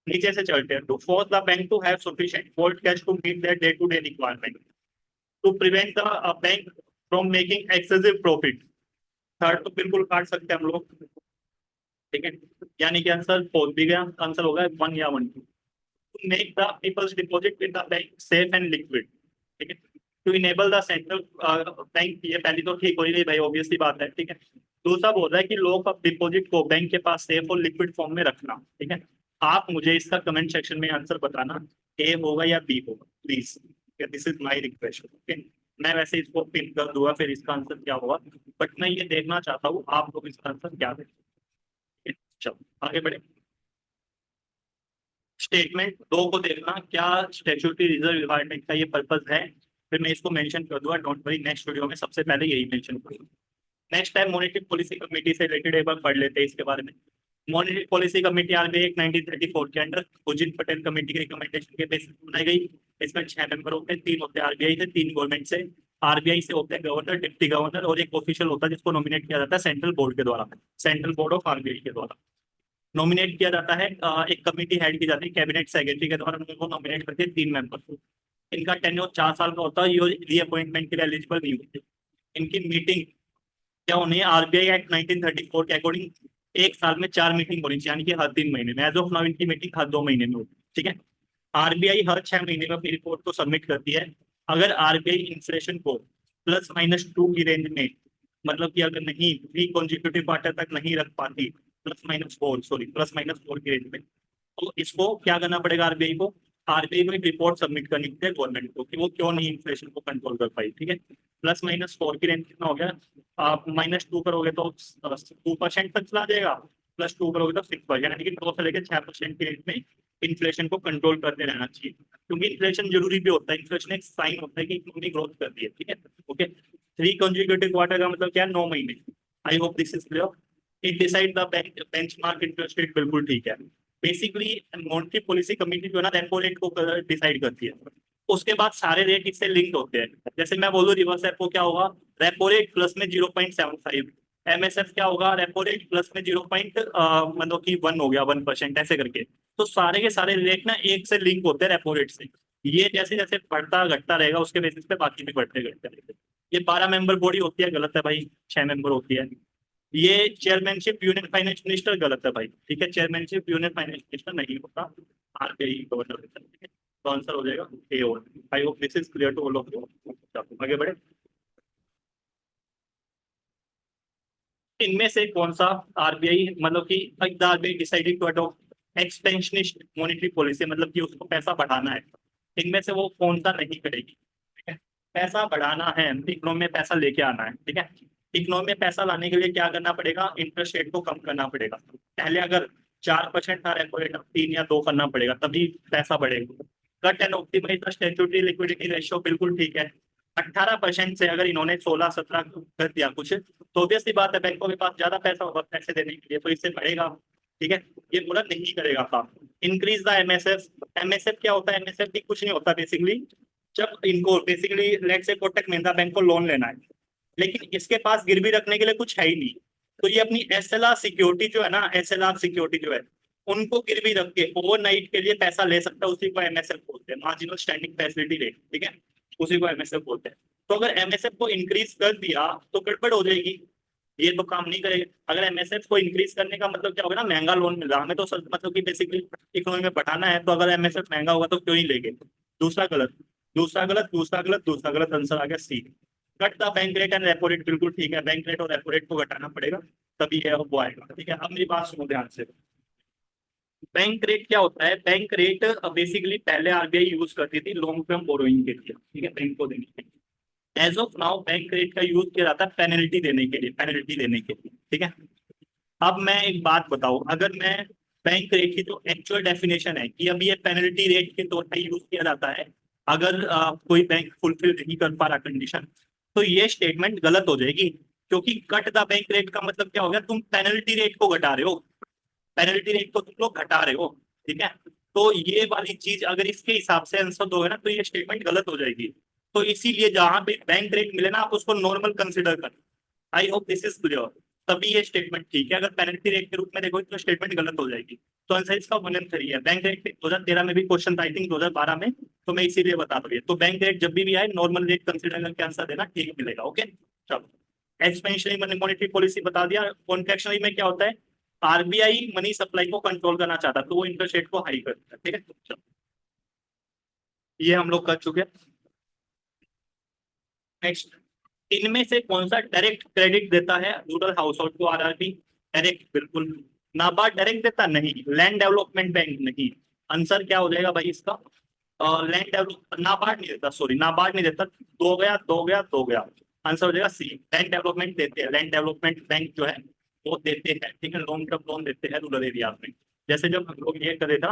नीचे से चलते हैं, to force the bank to have sufficient gold cash to meet their day to day requirement, to prevent the bank from making excessive profit. Third तो बिल्कुल काट सकते हैं हम लोग, ठीक है, यानी कि आंसर पहुंच भी गया, आंसर होगा 1 या 1 2। To make the people's deposit with the bank safe and liquid, ठीक है। To enable the central bank, ये पहली तो ठीक हो ही गई भाई, ऑब्वियसली बात है, ठीक है। दूसरा बोल रहा है कि लोग ऑफ डिपॉजिट को बैंक के पास सेफ और लिक्विड फॉर्म में रखना, ठीक है। आप मुझे इसका कमेंट सेक्शन में आंसर बताना, ए होगा या बी होगा please, this is my request, okay. मैं वैसे इसको पिन कर दूंगा फिर इसका आंसर क्या होगा, बट मैं ये देखना चाहता हूँ आप लोग इसका आंसर क्या देंगे। चलो आगे बढ़े। स्टेटमेंट दो को देखना क्या स्टैट्यूटरी रिजर्व रिक्वायरमेंट का ये पर्पज है, फिर मैं इसको मेंशन कर दूंगा, डोंट वरी, नेक्स्ट वीडियो में सबसे पहले यही मेंशन करूंगा। Next time monetary policy committee से रिलेटेड एक बार पढ़ लेते हैं इसके बारे में। मॉनेटरी पॉलिसी कमेटी आरबीआई एक 1934 के अंडर उजिन पटेल कमेटी के रिकमेंडेशन के बेसिस पर बनाई गई। इसमें 6 मेंबर होते हैं, 3 होते हैं आरबीआई से, 3 गवर्नमेंट से। आरबीआई से होते हैं गवर्नर, डिप्टी गवर्नर और एक ऑफिशियल होता है जिसको नॉमिनेट किया जाता है सेंट्रल बोर्ड के द्वारा, सेंट्रल बोर्ड ऑफ आरबीआई के द्वारा नॉमिनेट किया जाता है। एक कमेटी हेड की जाती है कैबिनेट सेक्रेटरी के द्वारा, उनको नॉमिनेट करते हैं 3 मेंबर। इनका टेन्योर 4 साल का होता है, ये रीअपॉइंटमेंट के लिए एलिजिबल नहीं होते। इनकी मीटिंग क्या होनी है, आरबीआई एक्ट 1934 के अकॉर्डिंग 1 साल में 4 मीटिंग होनी चाहिए, यानी कि हर 3 महीने में। एज ऑफ नाउ इनकी मीटिंग हर 2 महीने में होती है, ठीक है। आरबीआई हर 6 महीने में अपनी रिपोर्ट को सबमिट करती है। अगर आरबीआई इन्फ्लेशन को +-2 की रेंज में, मतलब कि अगर नहीं 3 कॉन्जिक्यूटिव क्वार्टर तक नहीं रख पाती, +-4 सॉरी +-4 की रेंज में, तो इसको क्या करना पड़ेगा आरबीआई को, आरबीआई को एक रिपोर्ट सबमिट करनी है गवर्नमेंट को कि वो क्यों नहीं इन्फ्लेशन को कंट्रोल कर पाई, ठीक है। +-4 की रेंज कितना हो गया, आप -2 करोगे तो 2% तक चला जाएगा, +2 करोगे तो 6%, यानी कि 2 से लेकर 6% की रेंज में इन्फ्लेशन को कंट्रोल करते रहना चाहिए, क्योंकि इन्फ्लेशन जरूरी भी होता है। इन्फ्लेशन एक साइन होता है कि इकोनॉमी ग्रोथ कर रही है, ठीक है, ओके। 3 कॉन्जिक्यूटिव क्वार्टर का मतलब क्या है, 9 महीने। आई hope this is clear. It decide the benchmark interest rate, बिल्कुल ठीक है। बेसिकली मॉनेटरी पॉलिसी कमेटी जो है ना रेपो रेट को डिसाइड करती है, उसके बाद सारे रेट इससे लिंक्ड होते हैं। जैसे मैं बोलूँ रिवर्स रेपो क्या होगा, रेपो रेट प्लस में 0.75, एमएसएफ क्या होगा, रेपो रेट प्लस में 0. मतलब कि 1 हो गया, 1%, ऐसे करके। तो सारे के सारे रेट ना एक से लिंक होते हैं रेपो रेट से। ये जैसे जैसे बढ़ता घटता रहेगा उसके बेसिस पे बाकी भी बढ़ते घटते रहेंगे। ये 12 मेंबर बॉडी होती है, गलत है भाई, 6 मेंबर होती है। ये चेयरमैनशिप यूनियन फाइनेंस मिनिस्टर, गलत है भाई, ठीक है, चेयरमैनशिप यूनियन फाइनेंस मिनिस्टर नहीं होता, आरबीआई गवर्नर होता है, ठीक है। तो आंसर हो जाएगा ए और। I hope this is clear to all of you. आगे बढ़े। इनमें से कौन सा आरबीआई, मतलब कि the RBI decided to adopt expansionist monetary policy, मतलब कि उसको पैसा बढ़ाना है, इनमें से वो कौन सा नहीं करेगी, ठीक है। पैसा बढ़ाना है, इकोनॉमी में पैसा लेके आना है, ठीक है। इकोनॉमी में पैसा लाने के लिए क्या करना पड़ेगा, इंटरेस्ट रेट को कम करना पड़ेगा। पहले अगर 4% था रेपो रेट, अब 3 या 2 करना पड़ेगा, तभी पैसा बढ़ेगा। Cut and optimise the statutory liquidity ratio, बिल्कुल ठीक है। 18% से अगर इन्होंने 16-17 कर दिया कुछ, तो ऑब्वियसली बात है बैंकों के पास ज्यादा पैसा होगा पैसे देने के लिए, तो इससे बढ़ेगा, ठीक है। ये पूरा नहीं करेगा काम। इंक्रीज द एमएसएफ, एमएसएफ क्या होता है, एमएसएफ भी कुछ नहीं होता बेसिकली। जब इनको बेसिकली लेट से कोटक महिंद्रा बैंक को लोन लेना है, लेकिन इसके पास गिरवी रखने के लिए कुछ है ही नहीं, तो ये अपनी एसएलआर सिक्योरिटी जो है ना, एसएलआर सिक्योरिटी जो है, उनको गिरवी रख के ओवरनाइट के लिए पैसा ले सकता है, उसी को एमएसएफ बोलते हैं, मार्जिनल स्टैंडिंग फैसिलिटी रेट, ठीक है, उसी को एमएसएफ बोलते हैं। तो अगर एमएसएफ को इंक्रीज कर दिया तो गड़बड़ हो जाएगी, ये तो काम नहीं करेगा। अगर एमएसएफ को इंक्रीज करने का मतलब क्या होगा ना, महंगा लोन मिल रहा हमें तो मतलब कि बेसिकली इकोनॉमी में बढ़ाना है, तो अगर एमएसएफ महंगा होगा तो क्यों ही लेंगे। दूसरा गलत, दूसरा गलत, दूसरा गलत, दूसरा गलत, आंसर आ गया C. Cut the bank rate and repo rate, बिल्कुल ठीक है, बैंक रेट और रेपो रेट को घटाना पड़ेगा, तभी है वो आएगा, ठीक है। अब मेरी बात सुनो ध्यान से। बैंक रेट क्या होता है, बैंक रेट बेसिकली पहले आरबीआई यूज करती थी लॉन्ग टर्म बोरोइंग के लिए, ठीक है, बैंक को देने के लिए। As of now bank rate का यूज किया जाता है पेनल्टी देने के लिए, पेनल्टी देने के लिए, ठीक है। अब मैं एक बात बताऊं, अगर मैं बैंक रेट की जो एक्चुअल डेफिनेशन है कि अब ये पेनल्टी रेट के तौर पर यूज किया जाता है, अगर कोई बैंक फुलफिल नहीं कर पा रहा कंडीशन, तो ये स्टेटमेंट गलत हो जाएगी, क्योंकि कट द बैंक रेट का मतलब क्या हो गया, तुम पेनल्टी रेट को घटा रहे हो, पेनल्टी रेट को तुम लोग घटा रहे हो, ठीक है। तो ये वाली चीज अगर इसके हिसाब से आंसर दोगे ना, तो ये स्टेटमेंट गलत हो जाएगी। तो इसीलिए जहां पे बैंक रेट मिले ना, आप उसको नॉर्मल कंसिडर कर। आई होप दिस इज क्लियर, तभी ये स्टेटमेंट ठीक है। अगर पेनल्टी रेट के रूप में देखो तो स्टेटमेंट गलत हो जाएगी। तो आंसर इसका 1 और 3 है। बैंक रेट 2013 में भी क्वेश्चन था, आई थिंक 2012 में, तो मैं इसीलिए बता दूंगी। तो बैंक रेट जब भी आए नॉर्मल रेट कंसिडर करके आंसर देना, ठीक मिलेगा, ओके। चलो, एक्सपेंशनरी मॉनेटरी पॉलिसी बता दिया। कॉन्ट्रैक्शनरी में क्या होता है, आरबीआई मनी सप्लाई को कंट्रोल करना चाहता है, तो वो इंटरेस्ट रेट को हाई करता है, ठीक है। चलो, ये हम लोग कर चुके हैं। नेक्स्ट, इनमें से कौन सा डायरेक्ट क्रेडिट देता है रूरल हाउस होल्ड को? आरआरबी डायरेक्ट, बिल्कुल। नाबार्ड डायरेक्ट देता नहीं। लैंड डेवलपमेंट बैंक नहीं। आंसर क्या हो जाएगा भाई इसका? लैंड डेवलप, नाबार्ड नहीं देता, सॉरी नाबार्ड नहीं देता। दो गया, दो गया, दो गया। आंसर हो जाएगा सी, लैंड डेवलपमेंट देते हैं। लैंड डेवलपमेंट बैंक जो है वो देते हैं, ठीक है, लॉन्ग टर्म लोन देते हैं रूरल एरिया में। जैसे जब हम लोग ये करे था,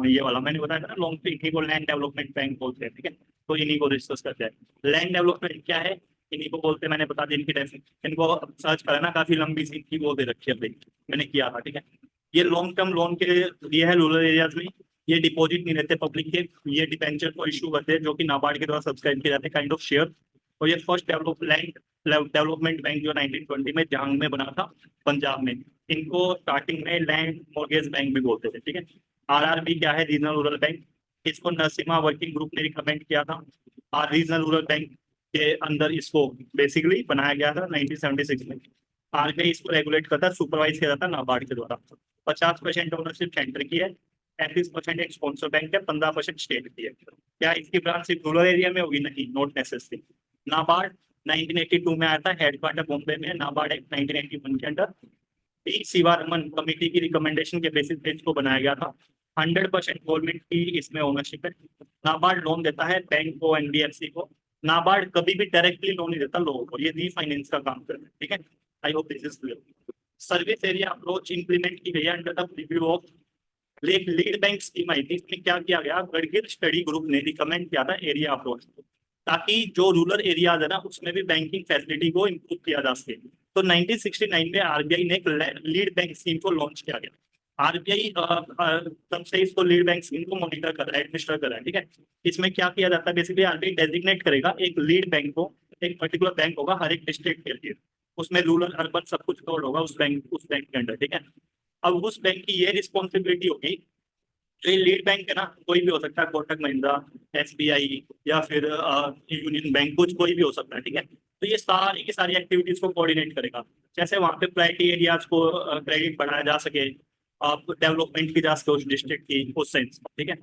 ये वाला मैंने बताया था ना, लॉन्ग टर्म, इन्हीं को लैंड डेवलपमेंट बैंक बोलते हैं, ठीक है। तो इन्हीं को डिस्कस करते हैं। लैंड डेवलपमेंट क्या है, इन्हीं को बोलते हैं। मैंने बता दिया इनकी डेफिनेशन, इनको सर्च करा ना, काफी लंबी सी इनकी वो दे रखी है भाई, मैंने किया था, ठीक है। ये लॉन्ग टर्म लोन के लिए है रूरल एरियाज में। ये डिपॉजिट नहीं रहते पब्लिक के, ये डिबेंचर को इशू करते हैं जो कि नाबार्ड के द्वारा सब्सक्राइब किए जाते हैं, काइंड ऑफ शेयर। और ये फर्स्ट डेवलपमेंट बैंक जो 1920 में जहांग में बना था, पंजाब में। इनको स्टार्टिंग में लैंड मॉर्गेज बैंक भी बोलते थे, ठीक है। आरआरबी क्या है? Regional rural bank. इसको नरसिम्हा वर्किंग ग्रुप ने रिकमेंड किया था। और रीजनल रूरल बैंक के अंदर इसको बेसिकली बनाया गया था 1976 में। आरबीआई इसको रेगुलेट करता, सुपरवाइज किया जाता नाबार्ड के द्वारा। 50% ओनरशिप सेंटर की है, 35% एक स्पॉन्सर बैंक है, 15% स्टेट की है। क्या इसकी ब्रांच सिर्फ रूरल एरिया में होगी? नहीं, नॉट नेसेसरी। नाबार्ड 1982 में आया था, हेडक्वार्टर बॉम्बे में। नाबार्ड एक्ट 1981 के अंडर पी शिवारमन कमेटी की रिकमेंडेशन के बेसिस पे इसको बनाया गया था। 100% गवर्नमेंट की इसमें ओनरशिप है। नाबार्ड लोन देता है बैंक को, एनबीएफसी को। नाबार्ड कभी भी डायरेक्टली लोन नहीं देता लोगों को, ये रीफाइनेंस का काम करता है, ठीक है। I hope this is clear. Service area approach implement की गई है under the review of lead bank scheme आई थी। इसमें क्या किया गया? गडगिल स्टडी ग्रुप ने रिकमेंड किया था एरिया अप्रोच, ताकि जो रूरल एरियाज है ना उसमें भी बैंकिंग फैसिलिटी को इम्प्रूव किया जा सके। तो 1969 में आरबीआई ने एक लीड बैंक स्कीम को लॉन्च किया गया। आरबीआई तब से इसको लीड बैंक स्कीम को मॉनिटर कर रहा है, एडमिनिस्टर कर रहा है, ठीक है। इसमें क्या किया जाता है? बेसिकली आरबीआई डेजिग्नेट करेगा एक लीड बैंक को, एक पर्टिकुलर बैंक होगा हर एक डिस्ट्रिक्ट के लिए। उसमें रूरल अर्बन सब कुछ कवर होगा उस बैंक के अंडर, ठीक है। अब उस बैंक की ये रिस्पॉन्सिबिलिटी होगी, जो ये लीड बैंक है ना, कोई भी हो सकता है, कोटक महिंद्रा, एसबीआई, या फिर यूनियन बैंक, कुछ कोई भी हो सकता है, ठीक है। तो ये सारी की सारी एक्टिविटीज को कोऑर्डिनेट करेगा। जैसे वहाँ पे प्रायोरिटी एरियाज को क्रेडिट बढ़ाया जा सके, डेवलपमेंट की जा सके उस डिस्ट्रिक्ट की, उस सेंस, ठीक है।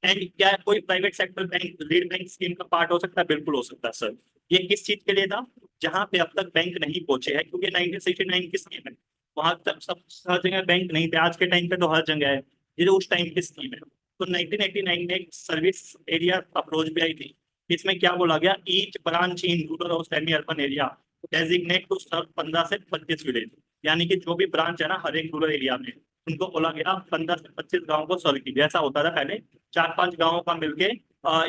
एंड क्या कोई private sector bank lead bank scheme का पार्ट हो सकता है? बिल्कुल हो सकता है सर। ये किस चीज के लिए था? जहां पे अब तक बैंक नहीं पहुंचे हैं, क्योंकि 1969 की स्कीम है, वहां तक सब हर जगह बैंक नहीं थे। आज के टाइम पे तो हर जगह है, ये जो उस टाइम की स्कीम है। तो 1989 में एक सर्विस एरिया अप्रोच भी आई थी। इसमें क्या बोला गया? ईच ब्रांच इन रूरल और semi urban area designate to serve 15 से 25 विलेज। यानी कि जो भी ब्रांच है ना हर एक रूरल एरिया में, उनको बोला गया 15 से 25 गाँव को सर्व कीजिए। ऐसा होता था पहले, 4-5 गाँवों का मिलके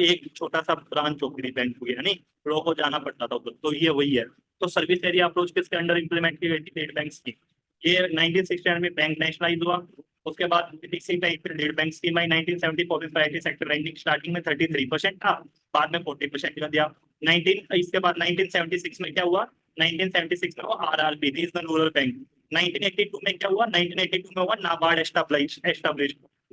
एक छोटा सा ब्रांच होती थी बैंक की, यानी लोगों को जाना पड़ता था उधर। तो ये वही है। तो सर्विस एरिया अप्रोच किसके अंडर इंप्लीमेंट की गई थी? स्टेट बैंक की। ये 1969 में बैंक नेशनलाइज हुआ। उसके बाद इसी टाइप पे लीड बैंक स्कीम आई। 1974 में प्राइवेट सेक्टर बैंकिंग स्टार्टिंग में 33% था, बाद में 40% कर दिया। 19 इसके बाद 1976 में क्या हुआ? 1976 में वो आरआरबी, रीजनल रूरल बैंक। 1982 में क्या हुआ? 1982 में हुआ नाबार्ड एस्टैब्लिश।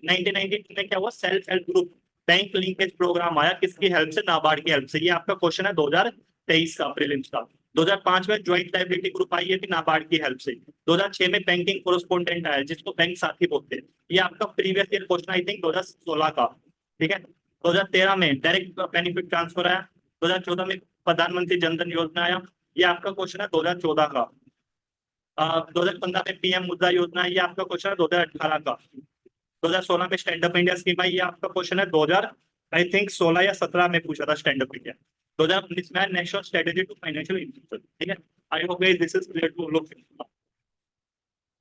1992 में क्या हुआ? Self help group bank linkage programme आया, किसकी हेल्प से? नाबार्ड की हेल्प से। ये आपका क्वेश्चन है 2023 का, प्रीलिम्स का। 2005 में ज्वाइंट लाइबिलिटी ग्रुप आई है थी नाबार्ड की हेल्प से। 2006 में बैंकिंग कोरेस्पोंडेंट आया, जिसको बैंक साथी बोलते हैं। ये आपका previous year question I think 2016 का, ठीक है। 2013 में डायरेक्ट बेनिफिट ट्रांसफर आया। 2014 में प्रधानमंत्री जन धन योजना आया, ये आपका क्वेश्चन है 2014 का। 2015 में पीएम मुद्रा योजना, ये आपका क्वेश्चन है 2018 का। 2016 में स्टैंड अप इंडिया स्कीम आई, ये आपका क्वेश्चन है 2000 आई थिंक 16 या 17 में पूछा था स्टैंड अप इंडिया। 2019 में national strategy to financial inclusion, ठीक है। I hope this is clear to लोग।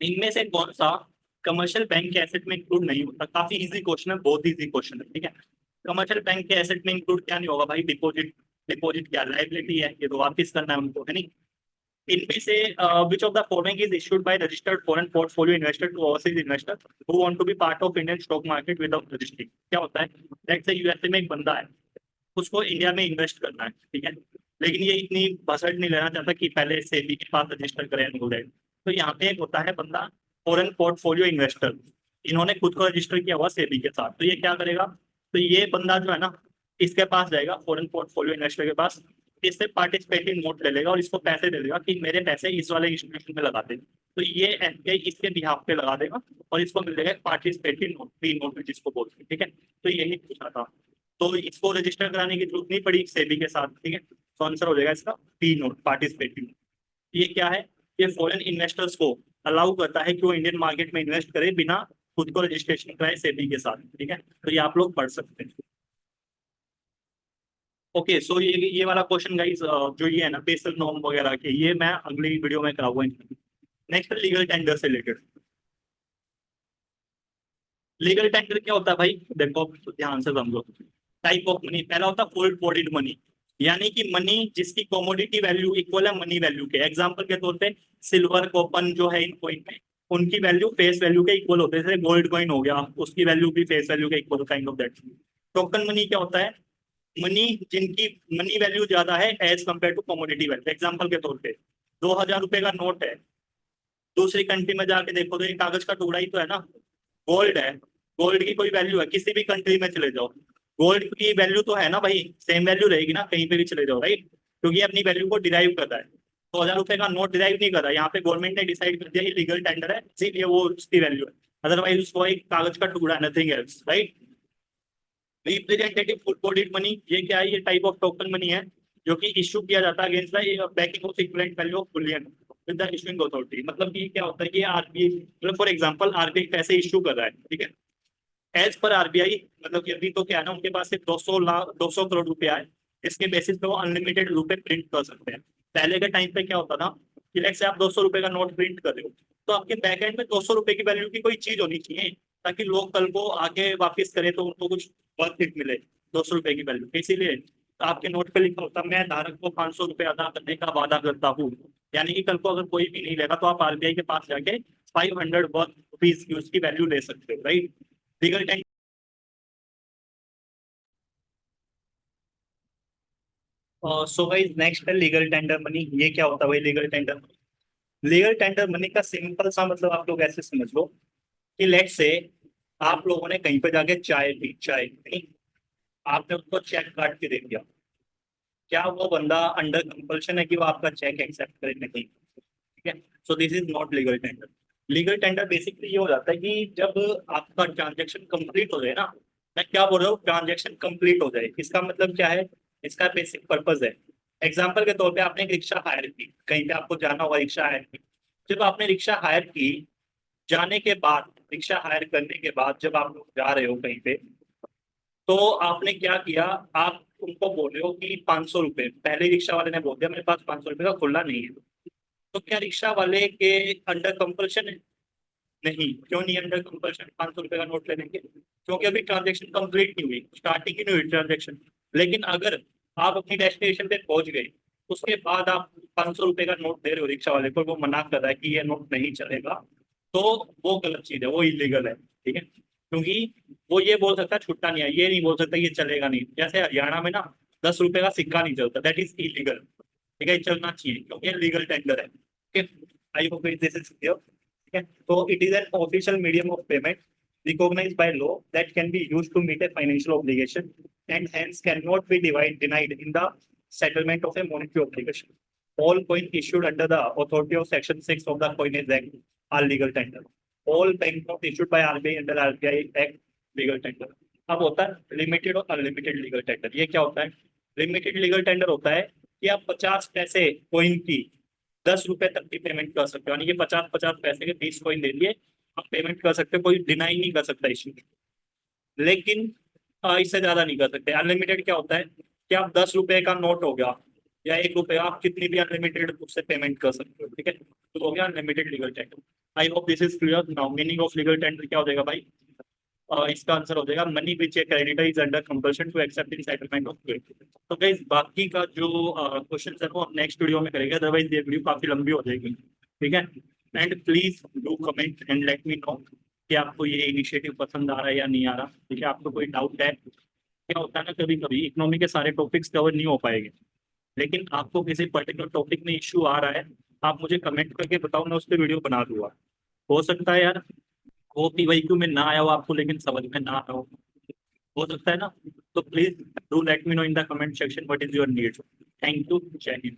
इनमें से कौन सा कमर्शियल बैंक के एसेट में इंक्लूड नहीं होता? काफी इजी क्वेश्चन है, बहुत इजी क्वेश्चन है, ठीक है। कमर्शियल बैंक के एसेट में इंक्लूड क्या नहीं होगा भाई? डिपॉजिट। डिपॉजिट क्या लाइबिलिटी है? ये तो वापिस करना है उनको, है नहीं। इनमें से which of the following is issued by registered foreign portfolio investor to overseas investor who want to be part of Indian stock market without registering? क्या होता है? लेट्स से यूएसए में एक बंदा है, उसको इंडिया में इन्वेस्ट करना है, ठीक है। लेकिन ये इतनी बसट नहीं लेना चाहता कि पहले सेबी के पास रजिस्टर करें एंड। तो यहाँ पे एक होता है बंदा फॉरेन पोर्टफोलियो इन्वेस्टर, इन्होंने खुद को रजिस्टर किया हुआ सेबी के साथ। तो ये क्या करेगा? तो ये बंदा जो है ना, इसके पास जाएगा, फॉरेन पोर्टफोलियो इन्वेस्टर के पास, इससे पार्टिसिपेटिंग नोट ले लेगा और इसको पैसे दे देगा कि मेरे पैसे इस वाले इंस्टीट्यूशन में लगा दे। तो ये एसबीआई इसके बिहाफ पे लगा देगा और इसको मिल जाएगा पार्टिसिपेटिंग नोट, फ्री नोट जिसको बोलते हैं, ठीक है। तो यही पूछा था। तो इसको रजिस्टर कराने की जरूरत नहीं पड़ी सेबी के साथ, ठीक है। तो आंसर हो जाएगा इसका पी नोट, पार्टिसिपेटिव। ये क्या है? ये फॉरेन इन्वेस्टर्स को अलाउ करता है कि वो इंडियन मार्केट में इन्वेस्ट करे बिना खुद को रजिस्ट्रेशन कराए सेबी के साथ, ठीक है। तो ये आप लोग पढ़ सकते हैं। ओके, सो ये वाला क्वेश्चन गाइस, जो ये है ना बेसल नॉर्म वगैरह के, ये मैं अगली वीडियो में कराऊंगा। नेक्स्ट लीगल टेंडर से रिलेटेड। लीगल टेंडर क्या होता है भाई? देखो ध्यान से समझो। टाइप ऑफ मनी, पहला होता है फुल बॉडीड मनी, यानी कि मनी जिसकी कमोडिटी वैल्यू इक्वल है मनी वैल्यू के। एग्जांपल के तौर पे सिल्वर कॉपन जो है इन कॉइन में, उनकी वैल्यू फेस वैल्यू के इक्वल होते हैं। जैसे गोल्ड कॉइन हो गया, उसकी वैल्यू भी फेस वैल्यू के equal, kind of that. Token money क्या होता है? मनी जिनकी मनी वैल्यू ज्यादा है as compare to commodity value. Example के तौर पे 2000 रुपए का नोट है, दूसरी कंट्री में जाके देखो तो ये कागज का टुकड़ा ही तो है ना। गोल्ड है, गोल्ड की कोई वैल्यू है, किसी भी कंट्री में चले जाओ, गोल्ड की वैल्यू तो है ना भाई, सेम वैल्यू रहेगी ना कहीं पे भी चले जाओ, राइट। क्योंकि ये अपनी वैल्यू को डिराइव करता है। 2000 रुपए का नोट डिराइव नहीं कर रहा है, यहाँ पे गवर्नमेंट ने डिसाइड कर दिया ये लीगल टेंडर है, इसीलिए वो उसकी वैल्यू है। अदरवाइज उसको एक कागज का टुकड़ा, nothing else, right. Representative full bodied money, ये क्या है? ये टाइप ऑफ टोकन मनी है जो कि इशू किया जाता है against the banking of equivalent value of Boolean with the issuing authority. मतलब कि क्या होता है कि आरबीआई, मतलब फॉर एग्जांपल आरबीआई पैसे इशू कर रहा है, ठीक है, एज पर आरबीआई। मतलब कि अभी तो क्या है ना, उनके पास सिर्फ 200 करोड़ रुपया है, इसके बेसिस पे वो अनलिमिटेड रुपए प्रिंट कर सकते हैं। पहले के टाइम पे क्या होता था कि लेट्स से आप 200 रुपए का नोट प्रिंट कर रहे हो, तो आपके बैक एंड में 200 रुपए की वैल्यू की कोई चीज होनी चाहिए, ताकि लोग कल को आगे वापस करें तो उनको कुछ वर्थ इट मिले 200 रुपए की वैल्यू। इसीलिए आपके नोट पे लिखा होता, मैं धारक को 500 रुपए अदा करने का वादा करता हूँ। यानी कि कल को अगर कोई भी नहीं लेगा तो आप आरबीआई के पास जाके 500 वर्थ रुपीज की उसकी वैल्यू ले सकते हो, right. Legal tender. So guys next है लीगल टेंडर मनी। ये क्या होता है भाई legal tender money? Legal tender money का सिंपल सा मतलब आप लोग ऐसे समझ लो कि लेट से आप लोगों ने कहीं पे जाके चाय पी, चाय नहीं, आपने उसको चेक काट के दे दिया, क्या वो बंदा अंडर कंपल्शन है कि वो आपका चेक एक्सेप्ट करे? नहीं, ठीक है। So this is not legal tender. Legal tender basically ये हो जाता है कि जब आपका ट्रांजेक्शन कंप्लीट हो जाए ना, मैं क्या बोल रहा हूँ, ट्रांजेक्शन कंप्लीट हो जाए, इसका मतलब क्या है? इसका बेसिक पर्पज है, एग्जाम्पल के तौर पे आपने एक रिक्शा हायर की, कहीं पे आपको जाना हुआ, रिक्शा हायर की। जब आपने रिक्शा हायर की, जाने के बाद, रिक्शा हायर करने के बाद जब आप लोग जा रहे हो कहीं पे, तो आपने क्या किया, आप उनको बोल रहे हो कि 500 रुपए, पहले रिक्शा वाले ने बोल दिया मेरे पास 500 रुपए का खुला नहीं है, तो क्या रिक्शा वाले के अंडर कंपल्शन है? नहीं। क्यों नहीं अंडर कंपल्शन 500 रुपए का नोट लेने के? क्योंकि अभी ट्रांजेक्शन कंप्लीट नहीं हुई, स्टार्टिंग ही नहीं हुई ट्रांजेक्शन। लेकिन अगर आप अपनी डेस्टिनेशन पे पहुंच गए, उसके बाद आप 500 रुपए का नोट दे रहे हो रिक्शा वाले को, वो मना कर रहा है कि ये नोट नहीं चलेगा, तो वो गलत चीज है, वो इलीगल है, ठीक है। क्योंकि वो ये बोल सकता है छुट्टा नहीं है, ये नहीं बोल सकता ये चलेगा नहीं। जैसे हरियाणा में ना 10 रुपए का सिक्का नहीं चलता, दैट इज इलीगल, ठीक है, चलना चाहिए क्योंकि लीगल टेंडर है, ठीक है। I hope this is clear, ठीक है। तो it is an official medium of payment recognized by law that can be used to meet a financial obligation and hence cannot be denied in the settlement of a monetary obligation. All coins issued under the authority of Section 6 of the Coinage Act are legal tender. All banknotes issued by RBI under RBI Act legal tender. अब होता है limited और unlimited legal tender. ये क्या होता है? Limited legal tender होता है कि आप 50 पैसे कोइन की 10 रुपए तक की पेमेंट कर सकते हो, यानी कि 50-50 पैसे के 20 कोइन दे दिए, आप पेमेंट कर सकते हो, कोई डिनाई नहीं कर सकता इश्यू। लेकिन इससे ज्यादा नहीं कर सकते। अनलिमिटेड क्या होता है कि आप 10 रुपए का नोट हो गया या 1 रुपए, आप कितनी भी अनलिमिटेड उससे पेमेंट कर सकते हो, ठीक है। तो हो गया unlimited legal tender. I hope this is clear now. Meaning of legal tender क्या हो जाएगा भाई? इसका आंसर हो जाएगा money which a creditor is under compulsion to accept in settlement of credit. तो गाइस बाकी का जो क्वेश्चन है वो हम नेक्स्ट वीडियो में करेंगे, अदरवाइज ये वीडियो काफी लंबी हो जाएगी, ठीक है। And please do comment and let me know कि आपको ये इनिशिएटिव पसंद आ रहा है या नहीं आ रहा, ठीक है। आपको कोई डाउट है? क्या होता है ना, कभी कभी इकोनॉमी के सारे टॉपिक्स कवर नहीं हो पाएंगे, लेकिन आपको किसी पर्टिकुलर टॉपिक में इश्यू आ रहा है, आप मुझे कमेंट करके बताओ, मैं उस पर वीडियो बना दूंगा। हो सकता है यार वो PYQ में ना आया हो आपको, लेकिन समझ में ना आया हो सकता है ना। तो please do let me know in the comment section what is your need. Thank you, जय हिंद।